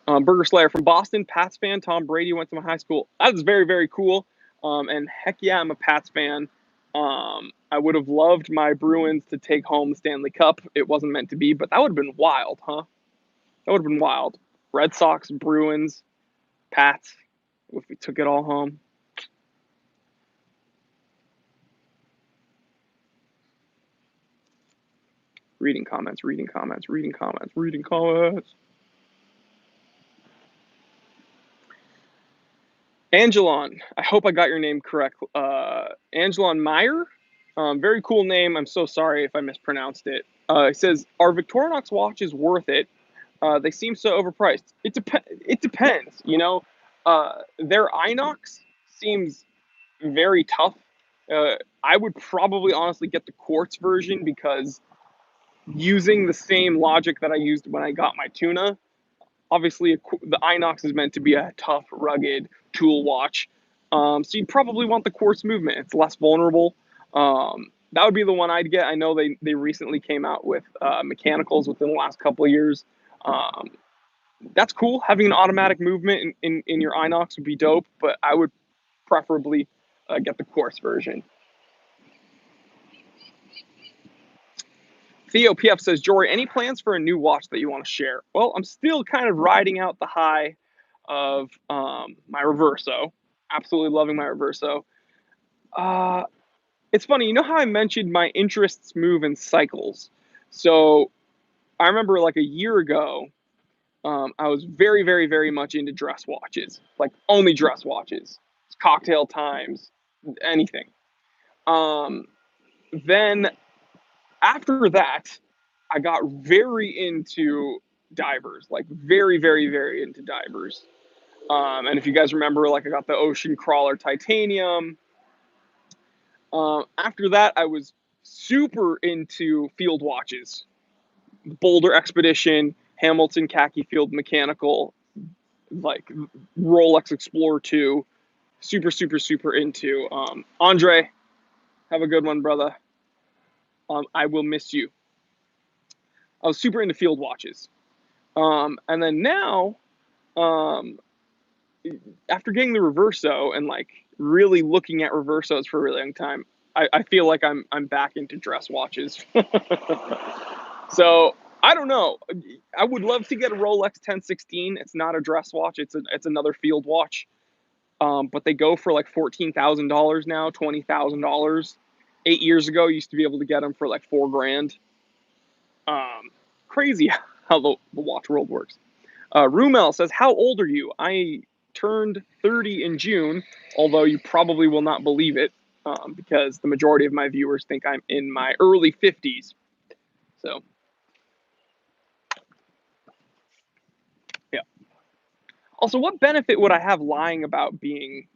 Burger Slayer from Boston, Pats fan. Tom Brady went to my high school. That is very, very cool. And heck yeah, I'm a Pats fan. I would have loved my Bruins to take home the Stanley Cup. It wasn't meant to be, but that would have been wild, huh? That would have been wild. Red Sox, Bruins, Pats, if we took it all home. Reading comments, reading comments, reading comments, reading comments. Angelon, I hope I got your name correct. Angelon Meyer, very cool name. I'm so sorry if I mispronounced it. It says, "Are Victorinox watches worth it? They seem so overpriced." It depends. You know, their Inox seems very tough. I would probably honestly get the quartz version because using the same logic that I used when I got my tuna, obviously the Inox is meant to be a tough, rugged tool watch. So you'd probably want the quartz movement. It's less vulnerable. That would be the one I'd get. I know they recently came out with mechanicals within the last couple of years. Um, that's cool. Having an automatic movement in your Inox would be dope, but I would preferably get the quartz version. Theo PF says, Jory, any plans for a new watch that you want to share? Well, I'm still kind of riding out the high of my Reverso. Absolutely loving my Reverso. It's funny, you know how I mentioned my interests move in cycles? So I remember like a year ago, I was very, very, very much into dress watches, like only dress watches, cocktail times, anything. Um, then after that, I got very into divers, like very, very, very into divers. And if you guys remember, like I got the Ocean Crawler Titanium. After that, I was super into field watches, Boulder Expedition, Hamilton Khaki Field Mechanical, like Rolex Explorer 2. Super, super, super into. Andre, have a good one, brother. I will miss you. I was super into field watches. And then now, um, after getting the Reverso and like really looking at Reversos for a really long time, I feel like I'm back into dress watches. So I don't know. I would love to get a Rolex 1016. It's not a dress watch. It's another field watch. But they go for like $14,000 now, $20,000. 8 years ago, you used to be able to get them for like $4 grand. Crazy how the watch world works. Rumel says, "How old are you?" I turned 30 in June, although you probably will not believe it, because the majority of my viewers think I'm in my early 50s. So, yeah. Also, what benefit would I have lying about being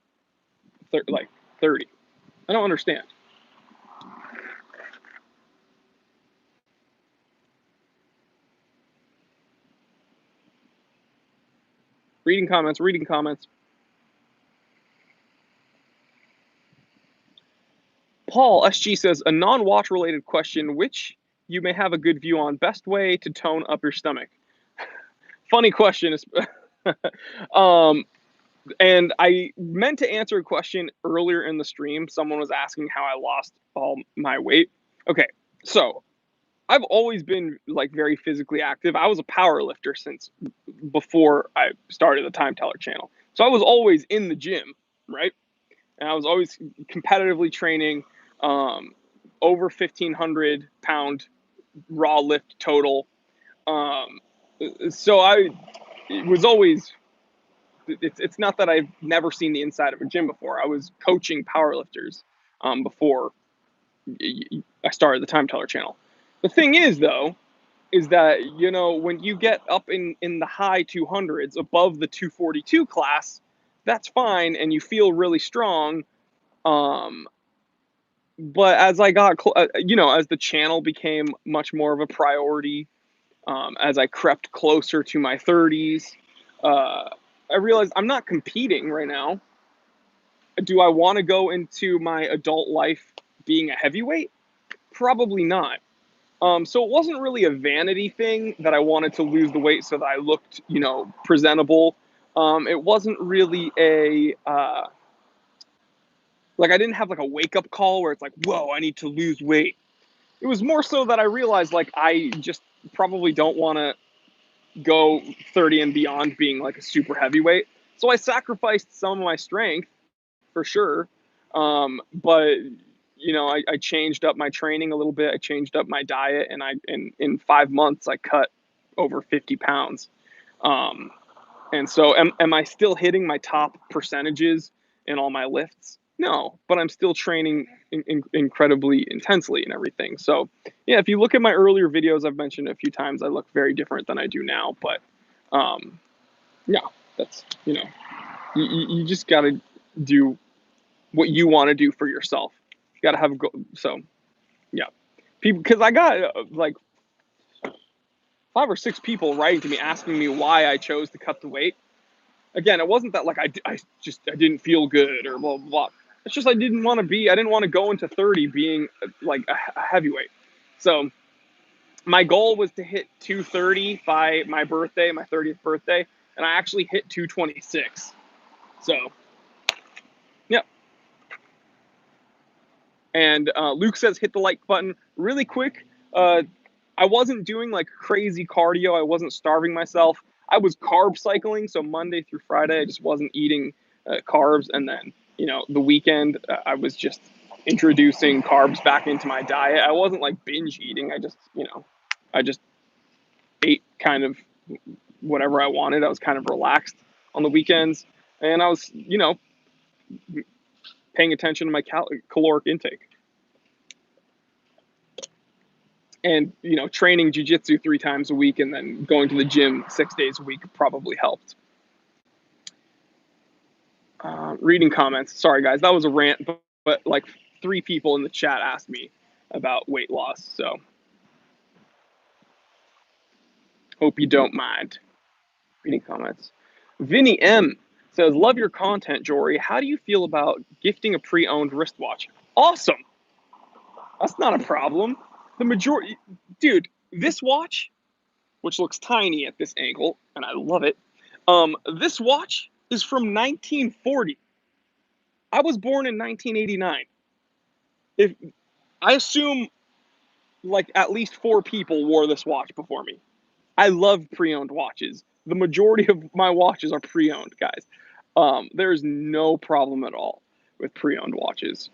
like 30? I don't understand. Reading comments, reading comments. Paul SG says, a non-watch related question, which you may have a good view on. Best way to tone up your stomach. Funny question. um, and I meant to answer a question earlier in the stream. Someone was asking how I lost all my weight. Okay, so I've always been like very physically active. I was a power lifter since before I started the Time Teller channel. So I was always in the gym, right? And I was always competitively training, over 1,500 pound raw lift total. Um, so I it was always. It's not that I've never seen the inside of a gym before. I was coaching powerlifters before I started the Time Teller channel. The thing is, though, is that when you get up in the high 200s, above the 242 class, that's fine, and you feel really strong. But as I got, as the channel became much more of a priority, as I crept closer to my 30s, I realized I'm not competing right now. Do I want to go into my adult life being a heavyweight? Probably not. So it wasn't really a vanity thing that I wanted to lose the weight so that I looked, presentable. It wasn't really like I didn't have like a wake up call where it's like, whoa, I need to lose weight. It was more so that I realized like I just probably don't want to go 30 and beyond being like a super heavyweight. So I sacrificed some of my strength for sure. But I changed up my training a little bit. I changed up my diet, and in 5 months I cut over 50 pounds. Um, and so am I still hitting my top percentages in all my lifts? No, but I'm still training incredibly intensely and everything. So yeah, if you look at my earlier videos, I've mentioned a few times I look very different than I do now. But yeah, that's you just got to do what you want to do for yourself. You got to have a goal. So yeah, people, because I got like 5 or 6 people writing to me asking me why I chose to cut the weight. Again, it wasn't that like I didn't feel good or blah blah blah. It's just I didn't want to go into 30 being like a heavyweight. So my goal was to hit 230 by my birthday, my 30th birthday, and I actually hit 226. So yeah. And Luke says hit the like button really quick. I wasn't doing like crazy cardio. I wasn't starving myself. I was carb cycling, so Monday through Friday I just wasn't eating carbs, and then the weekend I was just introducing carbs back into my diet. I wasn't like binge eating. I just ate kind of whatever I wanted. I was kind of relaxed on the weekends, and I was paying attention to my caloric intake. And training jiu-jitsu 3 times a week and then going to the gym 6 days a week probably helped. Reading comments. Sorry guys, that was a rant, but like 3 people in the chat asked me about weight loss, so hope you don't mind. Reading comments. Vinny M says, love your content, Jory. How do you feel about gifting a pre-owned wristwatch? Awesome. That's not a problem. The majority, dude, this watch, which looks tiny at this angle, and I love it. This watch is from 1940. I was born in 1989. if I assume like at least 4 people wore this watch before me. I love pre-owned watches. The majority of my watches are pre-owned, guys. There's no problem at all with pre-owned watches.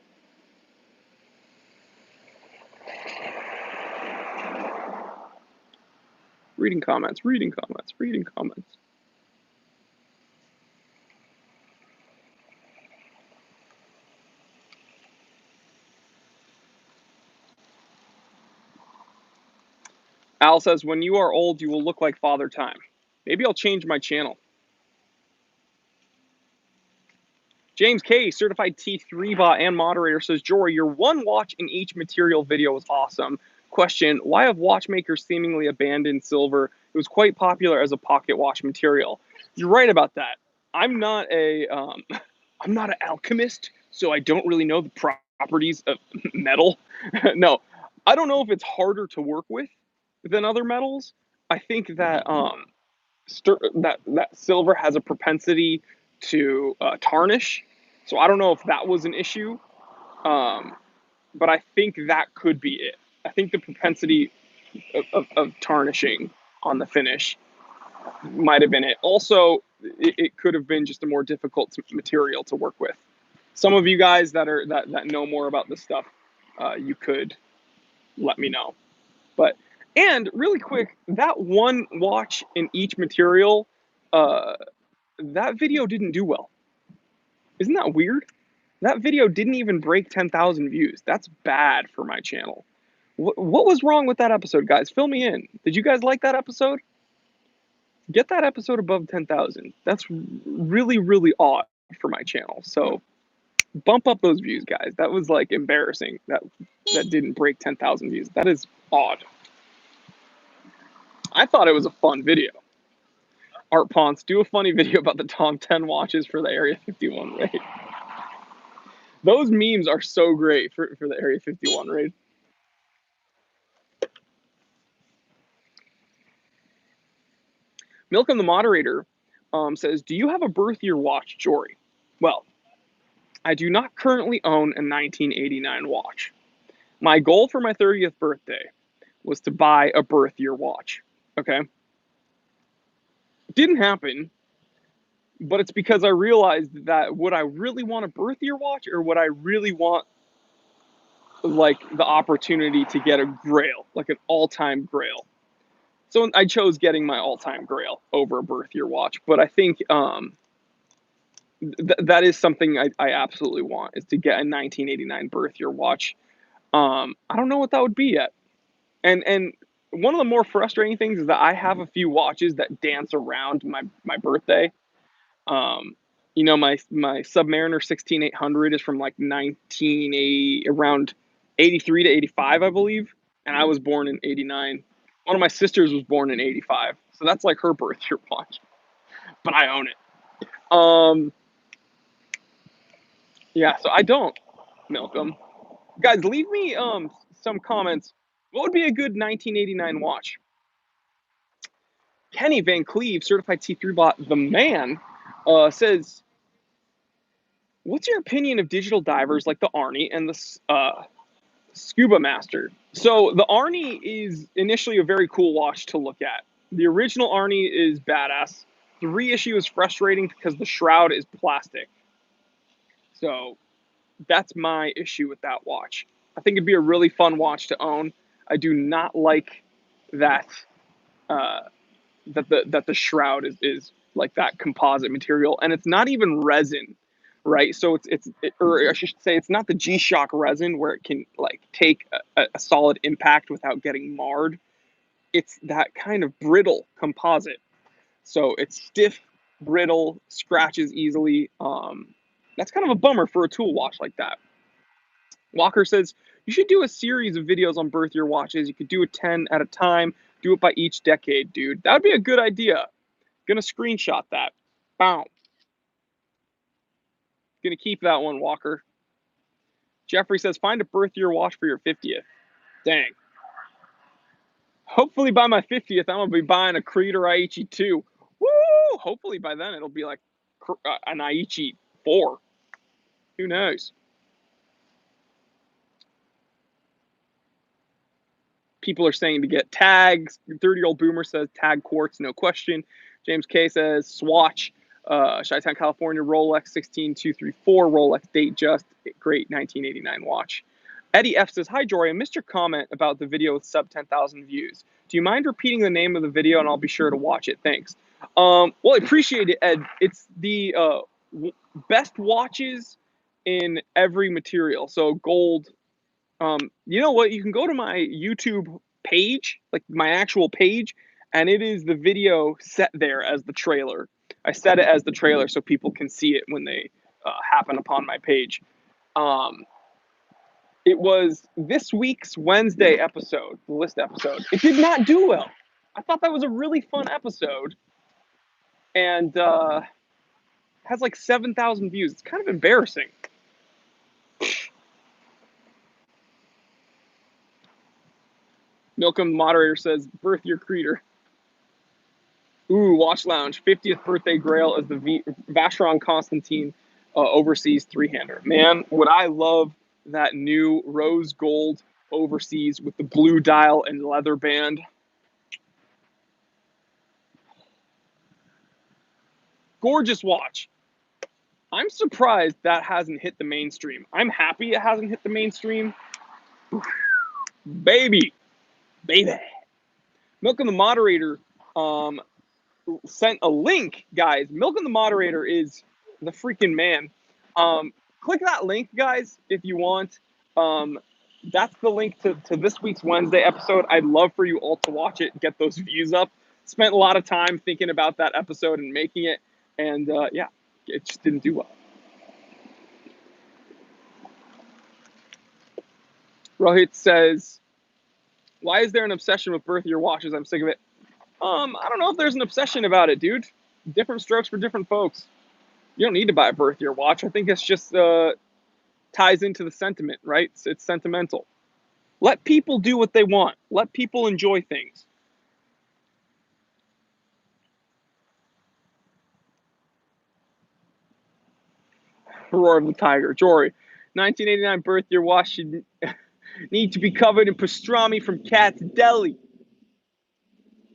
Reading comments, reading comments, reading comments. Al says, when you are old, you will look like Father Time. Maybe I'll change my channel. James K, certified T3 bot and moderator, says, Jory, your one watch in each material video was awesome. Question, why have watchmakers seemingly abandoned silver? It was quite popular as a pocket watch material. You're right about that. I'm not I'm not an alchemist, so I don't really know the properties of metal. No, I don't know if it's harder to work with than other metals. I think that that silver has a propensity to tarnish. So I don't know if that was an issue, but I think that could be it. I think the propensity of tarnishing on the finish might have been it. Also, it could have been just a more difficult material to work with. Some of you guys that know more about this stuff, you could let me know. But and really quick, that one watch in each material, that video didn't do well. Isn't that weird? That video didn't even break 10,000 views. That's bad for my channel. What was wrong with that episode, guys? Fill me in. Did you guys like that episode? Get that episode above 10,000. That's really, really odd for my channel. So bump up those views, guys. That was like embarrassing. That didn't break 10,000 views. That is odd. I thought it was a fun video. Art Ponce, do a funny video about the Tom 10 watches for the Area 51 raid. Those memes are so great for the Area 51 raid. Milcom the moderator says, do you have a birth year watch, Jory? Well, I do not currently own a 1989 watch. My goal for my 30th birthday was to buy a birth year watch. Okay? It didn't happen, but it's because I realized that would I really want a birth year watch, or would I really want like the opportunity to get a grail, like an all-time grail? So I chose getting my all-time grail over a birth year watch, but I think that is something I absolutely want, is to get a 1989 birth year watch. I don't know what that would be yet. And one of the more frustrating things is that I have a few watches that dance around my birthday. You know, my Submariner 16800 is from like 1980, around 83 to 85, I believe, and I was born in 89. One of my sisters was born in 85, so that's like her birth year watch, but I own it. Yeah, so I don't milk them. Guys, leave me some comments. What would be a good 1989 watch? Kenny Van Cleve, certified T3 bot, the man, says, what's your opinion of digital divers like the Arnie and the Scuba Master? So the Arnie is initially a very cool watch to look at. The original Arnie is badass. The reissue is frustrating because the shroud is plastic. So that's my issue with that watch. I think it'd be a really fun watch to own. I do not like that that the shroud is like that composite material, and it's not even resin, right? So or I should say, it's not the G-Shock resin where it can like take a solid impact without getting marred. It's that kind of brittle composite. So it's stiff, brittle, scratches easily. That's kind of a bummer for a tool watch like that. Walker says, you should do a series of videos on birth year watches. You could do a 10 at a time. Do it by each decade, dude. That would be a good idea. Gonna screenshot that. Boom. Gonna keep that one, Walker. Jeffrey says, find a birth year watch for your 50th. Dang. Hopefully by my 50th, I'm gonna be buying a Creed or Aichi 2. Woo! Hopefully by then it'll be like an Aichi 4. Who knows? People are saying to get tags. 30-year-old boomer says tag quartz, no question. James K says Swatch, Chi-Town, California, Rolex 16234, Rolex date just, great 1989 watch. Eddie F says, hi Jory, I missed your comment about the video with sub 10,000 views. Do you mind repeating the name of the video and I'll be sure to watch it? Thanks. Well, I appreciate it, Ed. It's the best watches in every material. So gold. You know what? You can go to my YouTube page, like my actual page, and it is the video set there as the trailer. I set it as the trailer so people can see it when they happen upon my page. It was this week's Wednesday episode, the list episode. It did not do well. I thought that was a really fun episode, and has like 7,000 views. It's kind of embarrassing. Milcom moderator says, birth year creator. Ooh, Watch Lounge, 50th birthday grail as the Vacheron Constantin overseas three-hander. Man, would I love that new rose gold overseas with the blue dial and leather band. Gorgeous watch. I'm surprised that hasn't hit the mainstream. I'm happy it hasn't hit the mainstream. Baby. Milcom the moderator sent a link, guys. Milcom the moderator is the freaking man. Click that link, guys, if you want. That's the link to this week's Wednesday episode. I'd love for you all to watch it, get those views up. Spent a lot of time thinking about that episode and making it, and yeah, it just didn't do well. Rohit says, why is there an obsession with birth year watches? I'm sick of it. I don't know if there's an obsession about it, dude. Different strokes for different folks. You don't need to buy a birth year watch. I think it's just ties into the sentiment, right? It's sentimental. Let people do what they want. Let people enjoy things. Roar of the Tiger. Jory, 1989 birth year watch should need to be covered in pastrami from Cat's Deli.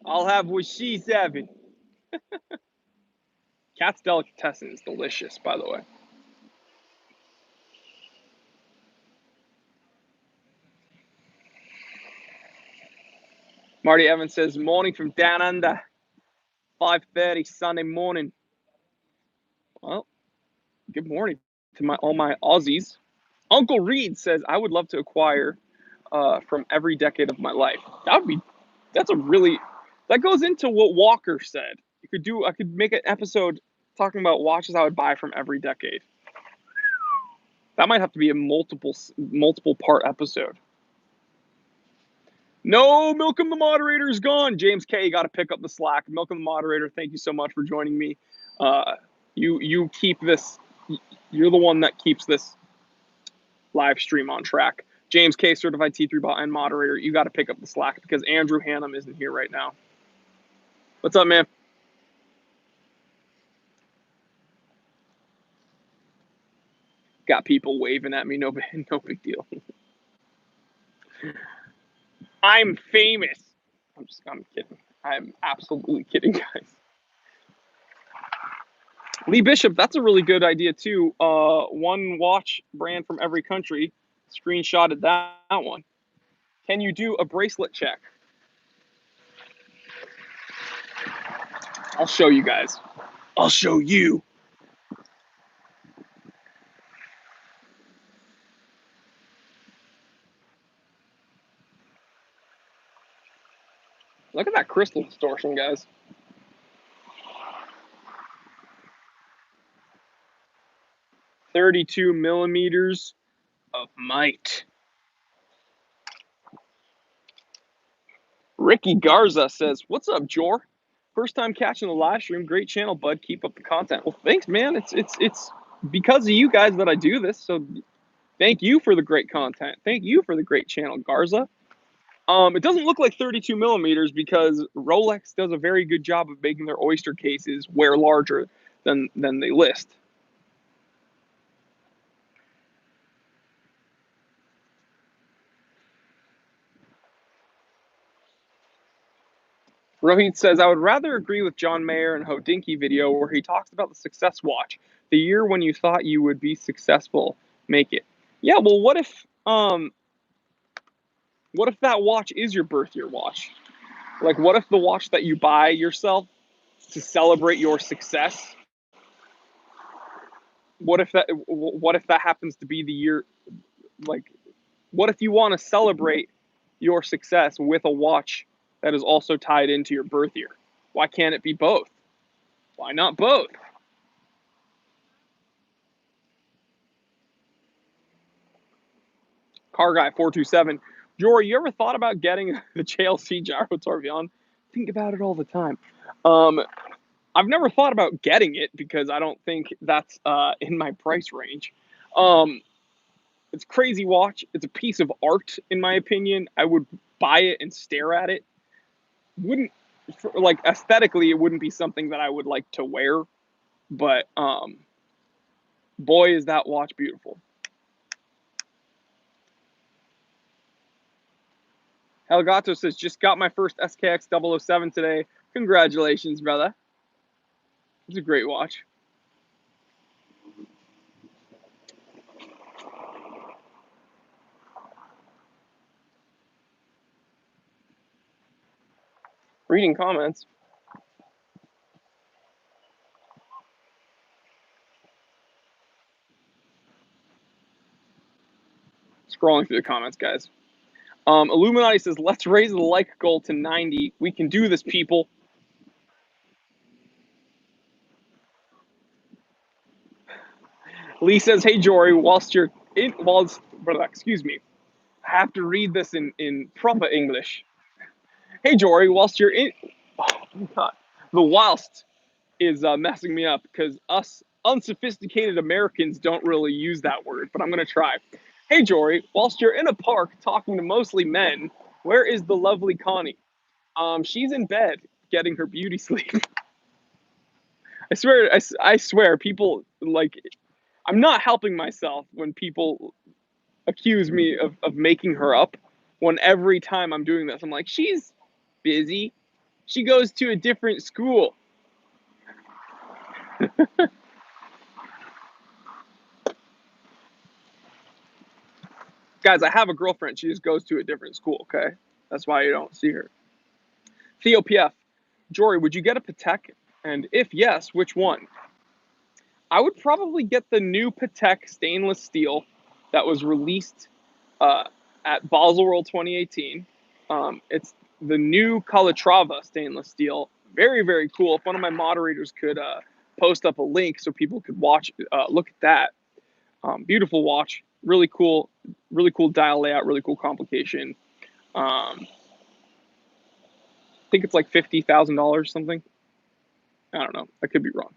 I'll have what she's having. Cat's Delicatessen is delicious, by the way. Marty Evans says, morning from down under, 5:30 Sunday morning. Well, good morning to all my Aussies. Uncle Reed says, I would love to acquire from every decade of my life. That goes into what Walker said. I could make an episode talking about watches I would buy from every decade. That might have to be a multiple part episode. No, Milcom the moderator is gone. James K, you got to pick up the slack. Milcom the moderator, thank you so much for joining me. You keep this. You're the one that keeps this live stream on track. James K, certified T3 bot and moderator, you got to pick up the slack because Andrew Hannum isn't here right now. What's up, man? Got people waving at me. No big deal. I'm famous. I'm kidding. I'm absolutely kidding, guys. Lee Bishop, that's a really good idea too. One watch brand from every country. Screenshotted that one. Can you do a bracelet check? I'll show you guys. I'll show you. Look at that crystal distortion, guys. .32 millimeters of might. Ricky Garza says, what's up, Jor? First time catching the live stream. Great channel, bud. Keep up the content. Well, thanks, man. It's because of you guys that I do this. So thank you for the great content. Thank you for the great channel, Garza. It doesn't look like 32 millimeters because Rolex does a very good job of making their oyster cases wear larger than they list. Rohit says, I would rather agree with John Mayer and Hodinkee video where he talks about the success watch. The year when you thought you would be successful, make it. Yeah, well, what if that watch is your birth year watch? Like, what if the watch that you buy yourself to celebrate your success, what if that happens to be the year, like, what if you want to celebrate your success with a watch that is also tied into your birth year? Why can't it be both? Why not both? Car Guy 427. Jory, you ever thought about getting the JLC Gyro Tourbillon? Think about it all the time. Um, I've never thought about getting it because I don't think that's in my price range. Um, it's a crazy watch. It's a piece of art, in my opinion. I would buy it and stare at it. Wouldn't like aesthetically, it wouldn't be something that I would like to wear. But boy, is that watch beautiful. Helgato says, just got my first SKX 007 today. Congratulations, brother. It's a great watch. Reading comments. Scrolling through the comments, guys. Illuminati says, let's raise the like goal to 90. We can do this, people. Lee says, hey, Jory, excuse me, I have to read this in proper English. Hey, Jory, whilst you're in, oh, God, the whilst is messing me up because us unsophisticated Americans don't really use that word, but I'm going to try. Hey, Jory, whilst you're in a park talking to mostly men, where is the lovely Connie? She's in bed getting her beauty sleep. I swear, people like, I'm not helping myself when people accuse me of making her up. When every time I'm doing this, I'm like, she's busy. She goes to a different school. Guys, I have a girlfriend. She just goes to a different school, okay? That's why you don't see her. Theo PF, Jory, would you get a Patek? And if yes, which one? I would probably get the new Patek stainless steel that was released at Baselworld 2018. It's the new Calatrava stainless steel. Very, very cool. If one of my moderators could post up a link so people could look at that. Beautiful watch. Really cool dial layout, really cool complication. I think it's like $50,000 something. I don't know. I could be wrong.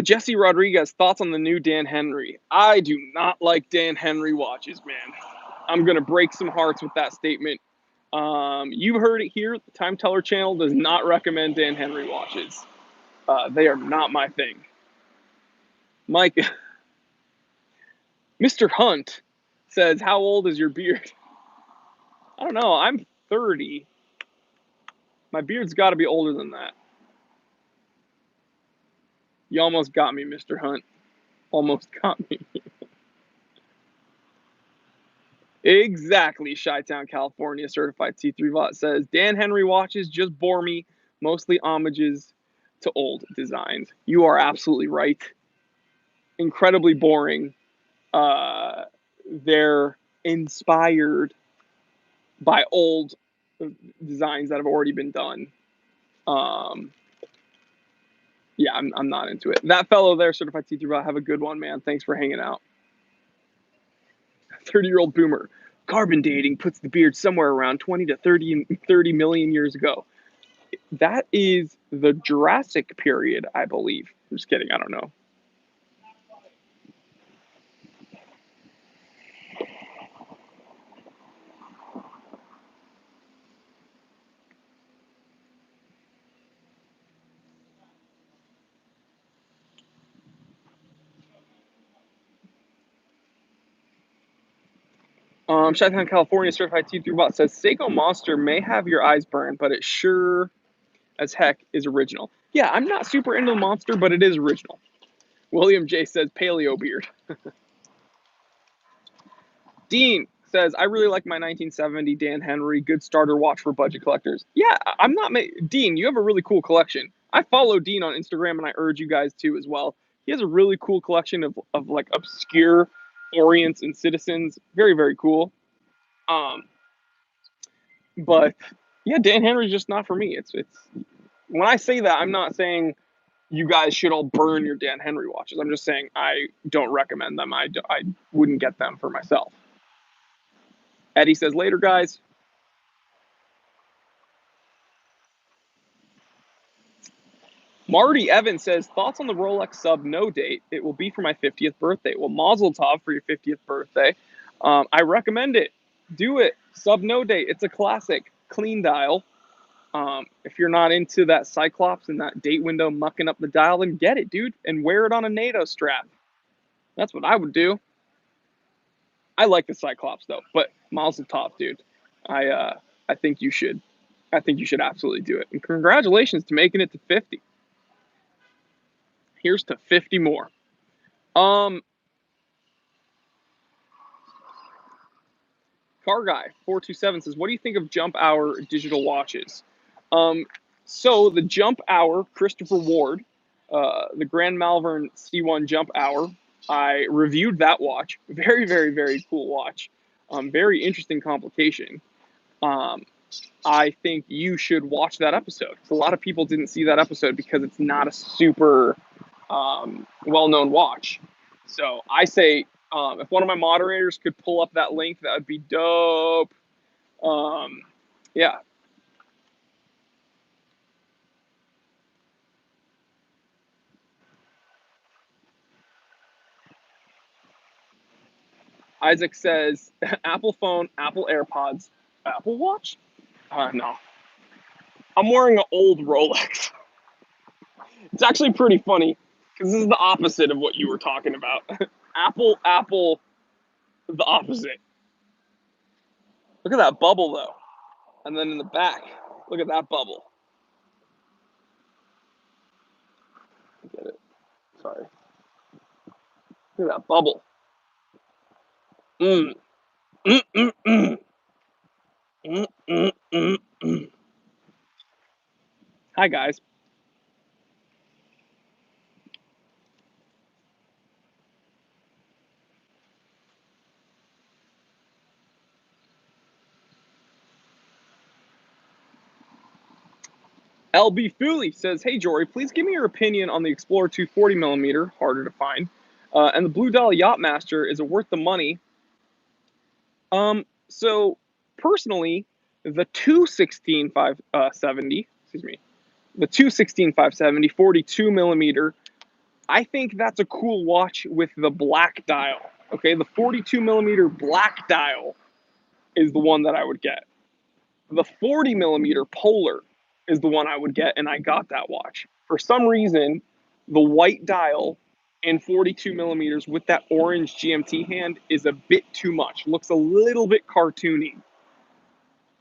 Jesse Rodriguez, thoughts on the new Dan Henry? I do not like Dan Henry watches, man. I'm gonna break some hearts with that statement. You heard it here. The Time Teller channel does not recommend Dan Henry watches. They are not my thing. Mike, Mr. Hunt says, how old is your beard? I don't know. I'm 30. My beard's got to be older than that. You almost got me, Mr. Hunt. Almost got me. Exactly. Chi-Town, California, certified T3 Bot says, Dan Henry watches just bore me, mostly homages to old designs. You are absolutely right. Incredibly boring. They're inspired by old designs that have already been done. Yeah, I'm not into it. That fellow there, certified T3 Bot, have a good one, man. Thanks for hanging out. 30-year-old boomer. Carbon dating puts the beard somewhere around 20 to 30 million years ago. That is the Jurassic period, I believe. I'm just kidding. I don't know. Chi-Town, California, certified T3 bot says Seiko Monster may have your eyes burned, but it sure as heck is original. Yeah, I'm not super into the Monster, but it is original. William J says Paleo Beard. Dean says, I really like my 1970 Dan Henry, good starter watch for budget collectors. Yeah, I'm not, Dean, you have a really cool collection. I follow Dean on Instagram and I urge you guys to as well. He has a really cool collection of like obscure Orients and Citizens. Very, very cool. But yeah, Dan Henry's just not for me. It's when I say that, I'm not saying you guys should all burn your Dan Henry watches. I'm just saying I don't recommend them. I wouldn't get them for myself. Eddie says, later, guys. Marty Evans says, thoughts on the Rolex sub no date? It will be for my 50th birthday. Well, Mazel Tov for your 50th birthday. I recommend it. Do it. Sub no date. It's a classic. Clean dial. If you're not into that Cyclops and that date window mucking up the dial, then get it, dude, and wear it on a NATO strap. That's what I would do. I like the Cyclops though, but Mazel Tov, dude. I think you should. I think you should absolutely do it. And congratulations to making it to 50. Here's to 50 more. Car Guy 427 says, "What do you think of Jump Hour digital watches?" So the Jump Hour Christopher Ward, the Grand Malvern C1 Jump Hour, I reviewed that watch. Very, very, very cool watch. Very interesting complication. I think you should watch that episode. A lot of people didn't see that episode because it's not a super well-known watch. So I say, if one of my moderators could pull up that link, that would be dope. Yeah. Isaac says, Apple phone, Apple AirPods, Apple Watch? No. I'm wearing an old Rolex. It's actually pretty funny because this is the opposite of what you were talking about. Apple, the opposite. Look at that bubble though. And then in the back, look at that bubble. Get it? Sorry. Look at that bubble. Mm. Mm, mm, mm. Mm, mm, mm, mm. Hi, guys. LB Fooley says, hey, Jory, please give me your opinion on the Explorer 2 40mm, harder to find, and the Blue Dial Yachtmaster. Is it worth the money? So, personally, the 216-570, the 216-570 42mm, I think that's a cool watch with the black dial. Okay, the 42mm black dial is the one that I would get. The 40mm polar is the one I would get, and I got that watch. For some reason, the white dial and 42mm with that orange GMT hand is a bit too much. Looks a little bit cartoony.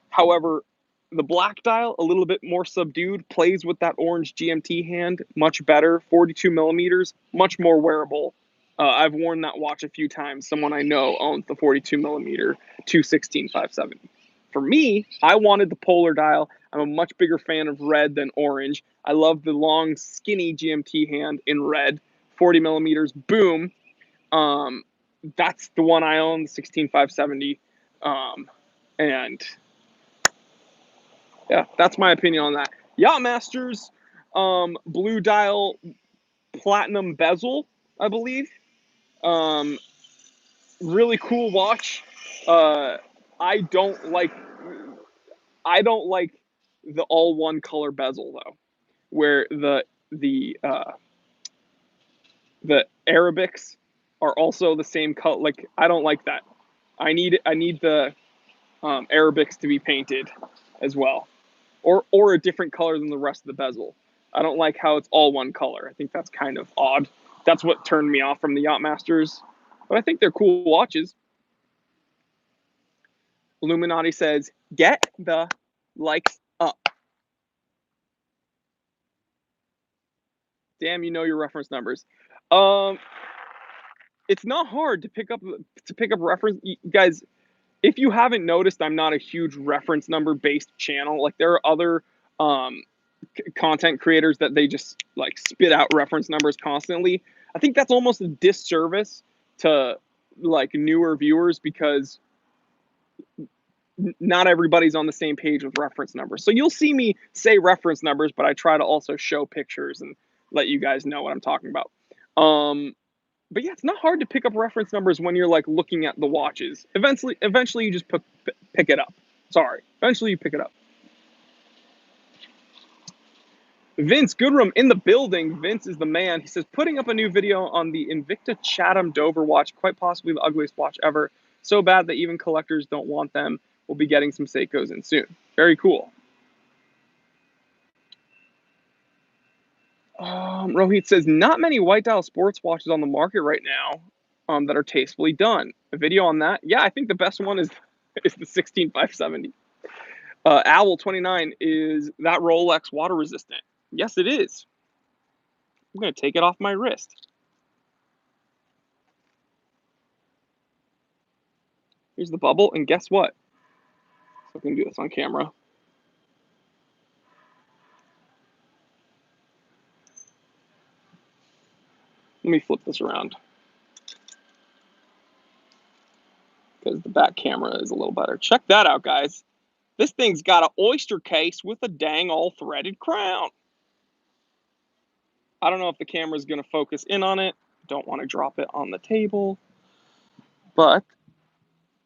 However, the black dial, a little bit more subdued, plays with that orange GMT hand much better. 42mm, much more wearable. I've worn that watch a few times. Someone I know owns the 42mm 216-570. For me, I wanted the polar dial. I'm a much bigger fan of red than orange. I love the long, skinny GMT hand in red. 40mm, boom. That's the one I own, the 16-570. And yeah, that's my opinion on that. Yachtmasters, blue dial, platinum bezel, I believe. Really cool watch. I don't like the all one color bezel though, where the Arabics are also the same color. Like I don't like that. I need the Arabics to be painted as well, or a different color than the rest of the bezel. I don't like how it's all one color. I think that's kind of odd. That's what turned me off from the Yachtmasters, but I think they're cool watches. Illuminati says, get the likes up. Damn, you know your reference numbers. It's not hard to pick up reference, guys. If you haven't noticed, I'm not a huge reference number based channel. Like there are other content creators that they just like spit out reference numbers constantly. I think that's almost a disservice to like newer viewers because not everybody's on the same page with reference numbers. So you'll see me say reference numbers, but I try to also show pictures and let you guys know what I'm talking about. But yeah, it's not hard to pick up reference numbers when you're like looking at the watches. Eventually you just pick it up. Sorry. Eventually you pick it up. Vince Goodrum in the building. Vince is the man. He says, putting up a new video on the Invicta Chatham Dover watch, quite possibly the ugliest watch ever. So bad that even collectors don't want them. We'll be getting some Seikos in soon. Very cool. Rohit says, not many white dial sports watches on the market right now that are tastefully done. A video on that? Yeah, I think the best one is the 16570. Owl29, is that Rolex water resistant? Yes, it is. I'm going to take it off my wrist. Here's the bubble, and guess what? So I can do this on camera. Let me flip this around, because the back camera is a little better. Check that out, guys. This thing's got an oyster case with a dang all threaded crown. I don't know if the camera's going to focus in on it. Don't want to drop it on the table. But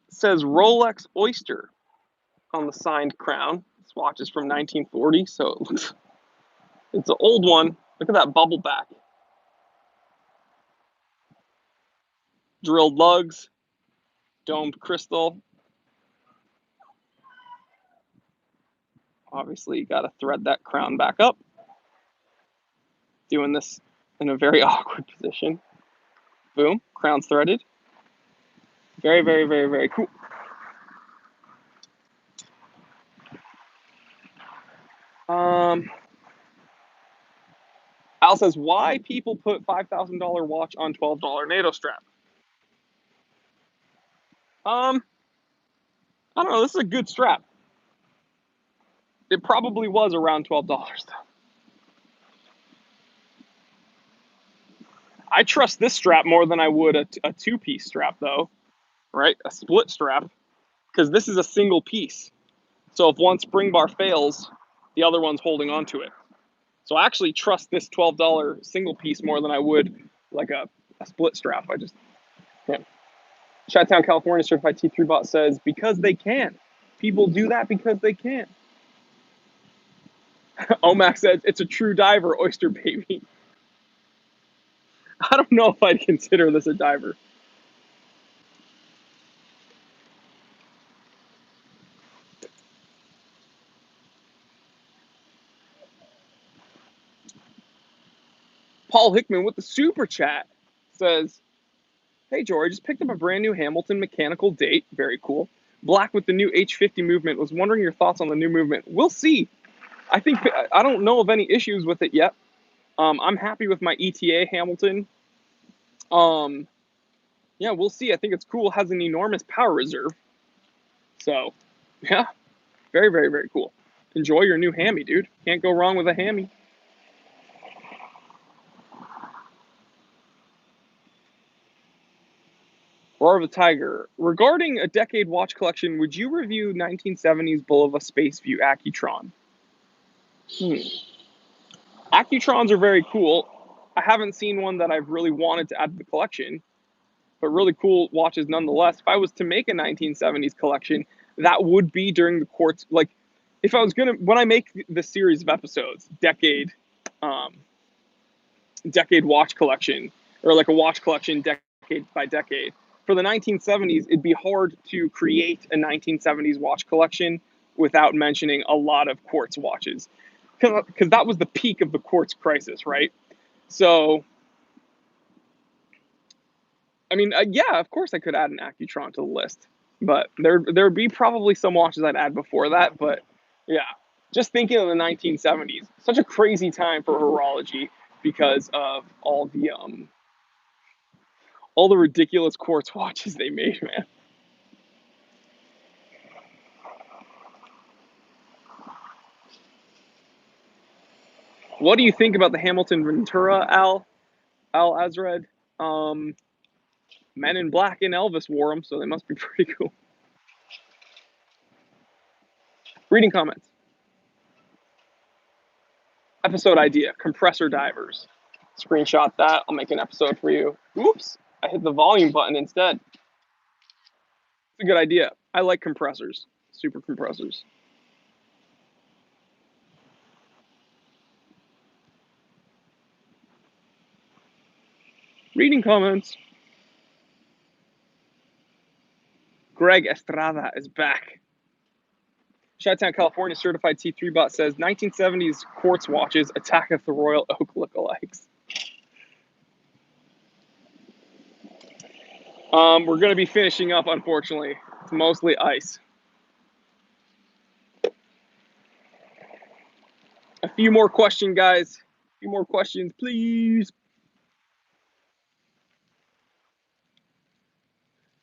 it says Rolex Oyster on the signed crown. This watch is from 1940, so it's an old one. Look at that bubble back. Drilled lugs, domed crystal. Obviously, you got to thread that crown back up. Doing this in a very awkward position. Boom, crown's threaded. Very, very, very, very cool. Al says, why people put $5,000 watch on $12 NATO strap? I don't know. This is a good strap. It probably was around $12 though. I trust this strap more than I would a two-piece strap though, right? A split strap, because this is a single piece. So if one spring bar fails, the other one's holding on to it. So I actually trust this $12 single piece more than I would like a split strap. Yeah. Chi-Town, California certified T3 bot says, because they can. People do that because they can. Omax says, it's a true diver, oyster baby. I don't know if I'd consider this a diver. Paul Hickman with the super chat says, hey, Jory, just picked up a brand new Hamilton mechanical date. Very cool. Black with the new H50 movement. Was wondering your thoughts on the new movement. We'll see. I don't know of any issues with it yet. I'm happy with my ETA Hamilton. Yeah, we'll see. I think it's cool. It has an enormous power reserve. So, yeah, very, very, very cool. Enjoy your new hammy, dude. Can't go wrong with a hammy. Roar of the Tiger. Regarding a decade watch collection, would you review 1970s Bulova Space View Accutron? Accutrons are very cool. I haven't seen one that I've really wanted to add to the collection, but really cool watches nonetheless. If I was to make a 1970s collection, that would be during the quartz. Like, if I was gonna, when I make the series of episodes, decade watch collection, or like a watch collection decade by decade, for the 1970s, it'd be hard to create a 1970s watch collection without mentioning a lot of quartz watches, because that was the peak of the quartz crisis, right? So, I mean, yeah, of course I could add an Accutron to the list. But there'd be probably some watches I'd add before that. But yeah, just thinking of the 1970s, such a crazy time for horology because of all the ridiculous quartz watches they made, man. What do you think about the Hamilton Ventura, Al Azred? Um, Men in Black and Elvis wore them, so they must be pretty cool. Reading comments. Episode idea: compressor divers. Screenshot that. I'll make an episode for you. Oops, I hit the volume button instead. It's a good idea. I like compressors, super compressors. Reading comments. Greg Estrada is back. Chi-Town, California certified T3 bot says 1970s quartz watches, Attack of the Royal Oak lookalikes. We're going to be finishing up, unfortunately. It's mostly ice. A few more questions, guys. A few more questions, please.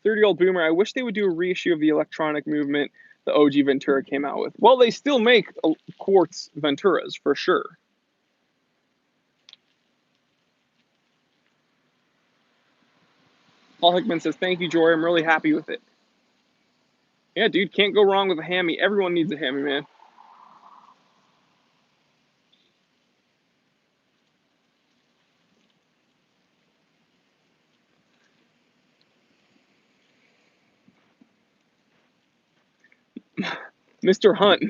30-year-old boomer, I wish they would do a reissue of the electronic movement the OG Ventura came out with. Well, they still make quartz Venturas, for sure. Paul Hickman says, thank you, Jory. I'm really happy with it. Yeah, dude, can't go wrong with a hammy. Everyone needs a hammy, man. Mr. Hunt,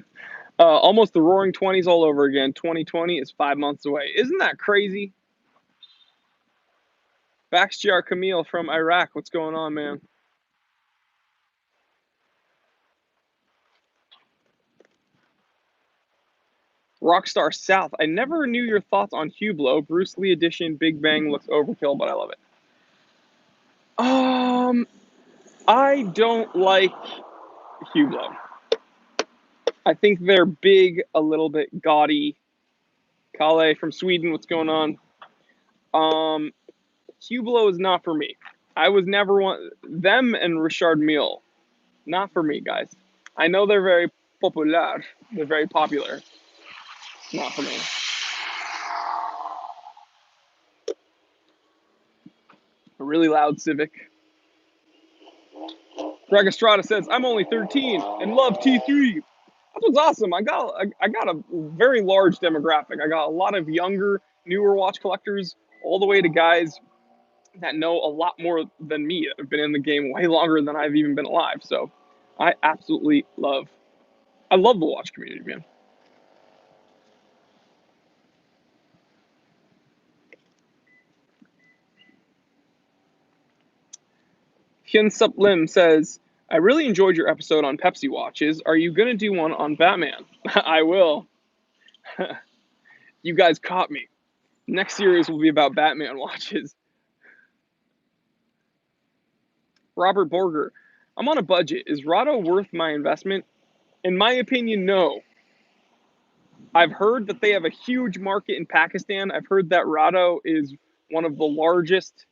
almost the roaring 20s all over again. 2020 is 5 months away. Isn't that crazy? Bakhtiar Camille from Iraq. What's going on, man? Rockstar South. I never knew your thoughts on Hublot. Bruce Lee edition Big Bang looks overkill, but I love it. I don't like Hublot. I think they're big, a little bit gaudy. Kalle from Sweden, what's going on? Hublot is not for me. I was never one. Them and Richard Mille, not for me, guys. I know they're very popular. They're very popular. Not for me. A really loud Civic. Greg Estrada says, I'm only 13 and love T3. That was awesome. I got a very large demographic. I got a lot of younger, newer watch collectors, all the way to guys that know a lot more than me, that have been in the game way longer than I've even been alive. So I absolutely love the watch community, man. Hyun Sup Lim says, I really enjoyed your episode on Pepsi watches. Are you going to do one on Batman? I will. You guys caught me. Next series will be about Batman watches. Robert Borger, I'm on a budget. Is Rado worth my investment? In my opinion, no. I've heard that they have a huge market in Pakistan. I've heard that Rado is one of the largest,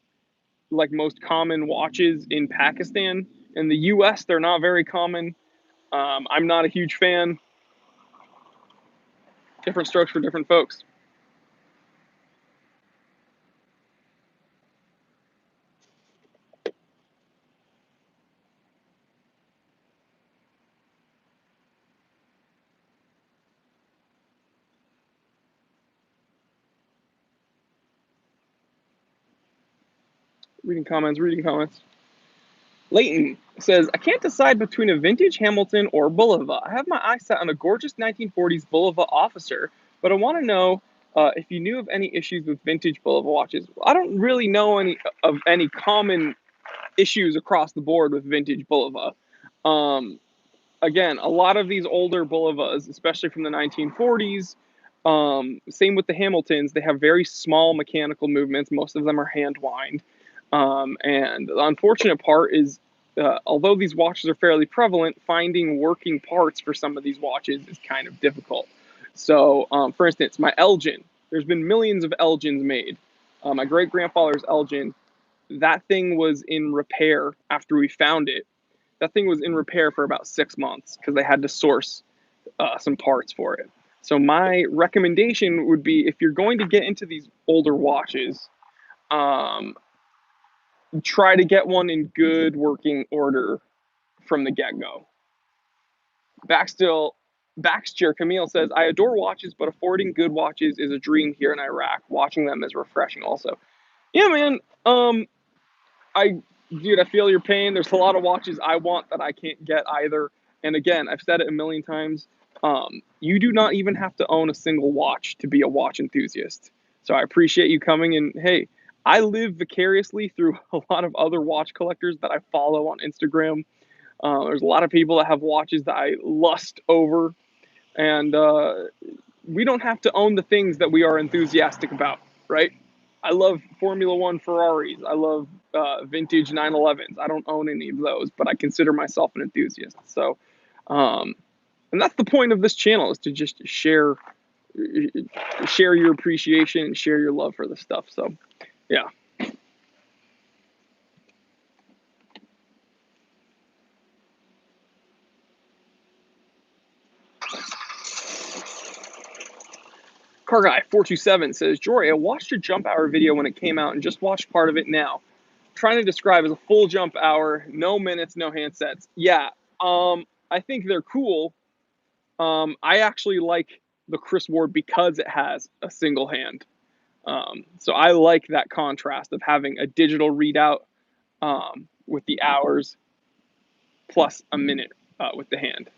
like most common watches in Pakistan. In the US, they're not very common. I'm not a huge fan. Different strokes for different folks. Reading comments. Leighton says, I can't decide between a vintage Hamilton or Bulova. I have my eyes set on a gorgeous 1940s Bulova officer, but I want to know if you knew of any issues with vintage Bulova watches. I don't really know any common issues across the board with vintage Bulova. Again, a lot of these older Bulovas, especially from the 1940s, same with the Hamiltons, they have very small mechanical movements. Most of them are hand wind. And the unfortunate part is although these watches are fairly prevalent, finding working parts for some of these watches is kind of difficult. So, for instance, my Elgin, there's been millions of Elgins made. My great grandfather's Elgin, that thing was in repair after we found it. That thing was in repair for about 6 months because they had to source some parts for it. So my recommendation would be, if you're going to get into these older watches, try to get one in good working order from the get-go. Baxter Camille says, I adore watches, but affording good watches is a dream here in Iraq. Watching them is refreshing also. Yeah, man. Dude, I feel your pain. There's a lot of watches I want that I can't get either. And again, I've said it a million times. You do not even have to own a single watch to be a watch enthusiast. So I appreciate you coming, and hey, I live vicariously through a lot of other watch collectors that I follow on Instagram. There's a lot of people that have watches that I lust over, and we don't have to own the things that we are enthusiastic about, right? I love Formula One Ferraris. I love vintage 911s. I don't own any of those, but I consider myself an enthusiast. So, and that's the point of this channel, is to just share your appreciation and share your love for the stuff. So, yeah. Car Guy 427 says, Jory, I watched your jump hour video when it came out and just watched part of it now. Trying to describe as a full jump hour, no minutes, no handsets. Yeah, I think they're cool. I actually like the Chris Ward because it has a single hand. So I like that contrast of having a digital readout with the hours plus a minute with the hand.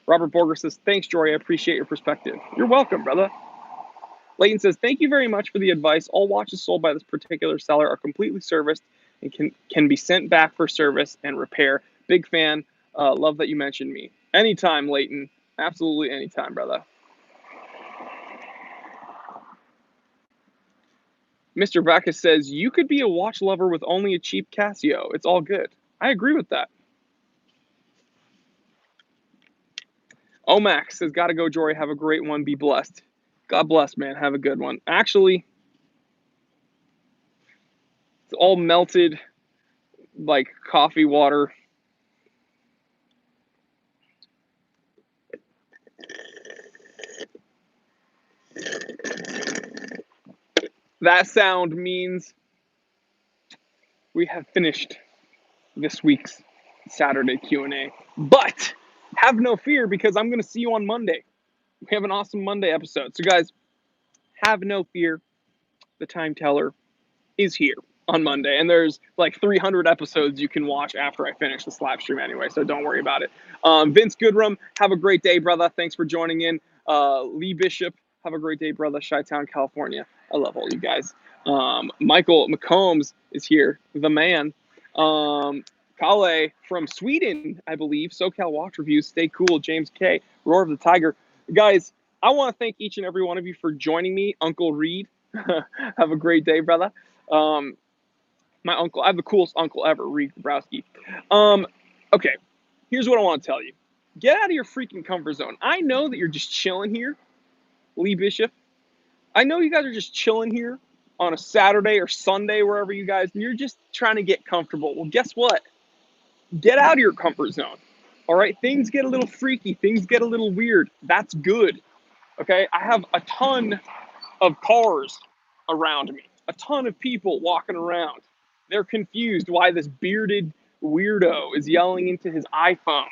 Robert Borger says, thanks, Jory. I appreciate your perspective. You're welcome, brother. Layton says, thank you very much for the advice. All watches sold by this particular seller are completely serviced and can be sent back for service and repair. Big fan. Love that you mentioned me. Anytime, Layton. Absolutely anytime, brother. Mr. Backus says, you could be a watch lover with only a cheap Casio. It's all good. I agree with that. Omax says, gotta go, Jory. Have a great one. Be blessed. God bless, man. Have a good one. Actually, it's all melted like coffee water. That sound means we have finished this week's Saturday Q&A. But have no fear, because I'm going to see you on Monday. We have an awesome Monday episode. So guys, have no fear. The time teller is here on Monday. And there's like 300 episodes you can watch after I finish this live stream anyway, so don't worry about it. Vince Goodrum, have a great day, brother. Thanks for joining in. Lee Bishop, have a great day, brother. Chi-Town, California. I love all you guys. Michael McCombs is here, the man. Kale from Sweden, I believe. SoCal Watch Reviews. Stay cool. James K. Roar of the Tiger. Guys, I want to thank each and every one of you for joining me. Uncle Reed, have a great day, brother. My uncle, I have the coolest uncle ever, Reed Grabowski. Okay, here's what I want to tell you. Get out of your freaking comfort zone. I know that you're just chilling here, Lee Bishop. I know you guys are just chilling here on a Saturday or Sunday, wherever you guys, and you're just trying to get comfortable. Well, guess what? Get out of your comfort zone. All right, things get a little freaky. Things get a little weird. That's good. Okay, I have a ton of cars around me, a ton of people walking around. They're confused why this bearded weirdo is yelling into his iPhone.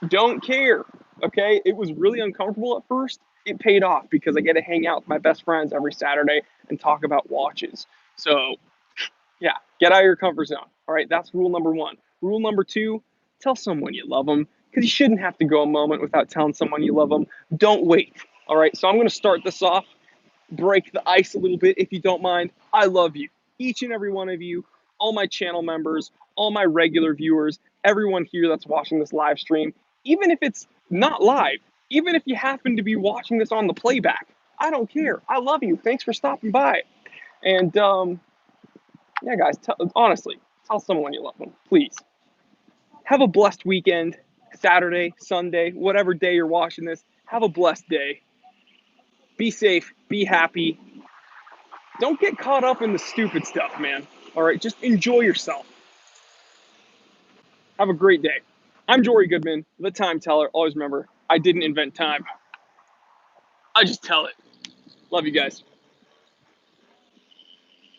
Don't care, okay? It was really uncomfortable at first. It paid off because I get to hang out with my best friends every Saturday and talk about watches. So, yeah, get out of your comfort zone, all right? That's rule number one. Rule number two, tell someone you love them, because you shouldn't have to go a moment without telling someone you love them. Don't wait, all right? So I'm going to start this off, break the ice a little bit, if you don't mind. I love you, each and every one of you, all my channel members, all my regular viewers, everyone here that's watching this live stream, even if it's not live, even if you happen to be watching this on the playback. I don't care. I love you. Thanks for stopping by. And yeah, guys, honestly, tell someone you love them, please. Have a blessed weekend, Saturday, Sunday, whatever day you're watching this. Have a blessed day. Be safe. Be happy. Don't get caught up in the stupid stuff, man. All right, just enjoy yourself. Have a great day. I'm Jory Goodman, the time teller. Always remember, I didn't invent time. I just tell it. Love you guys.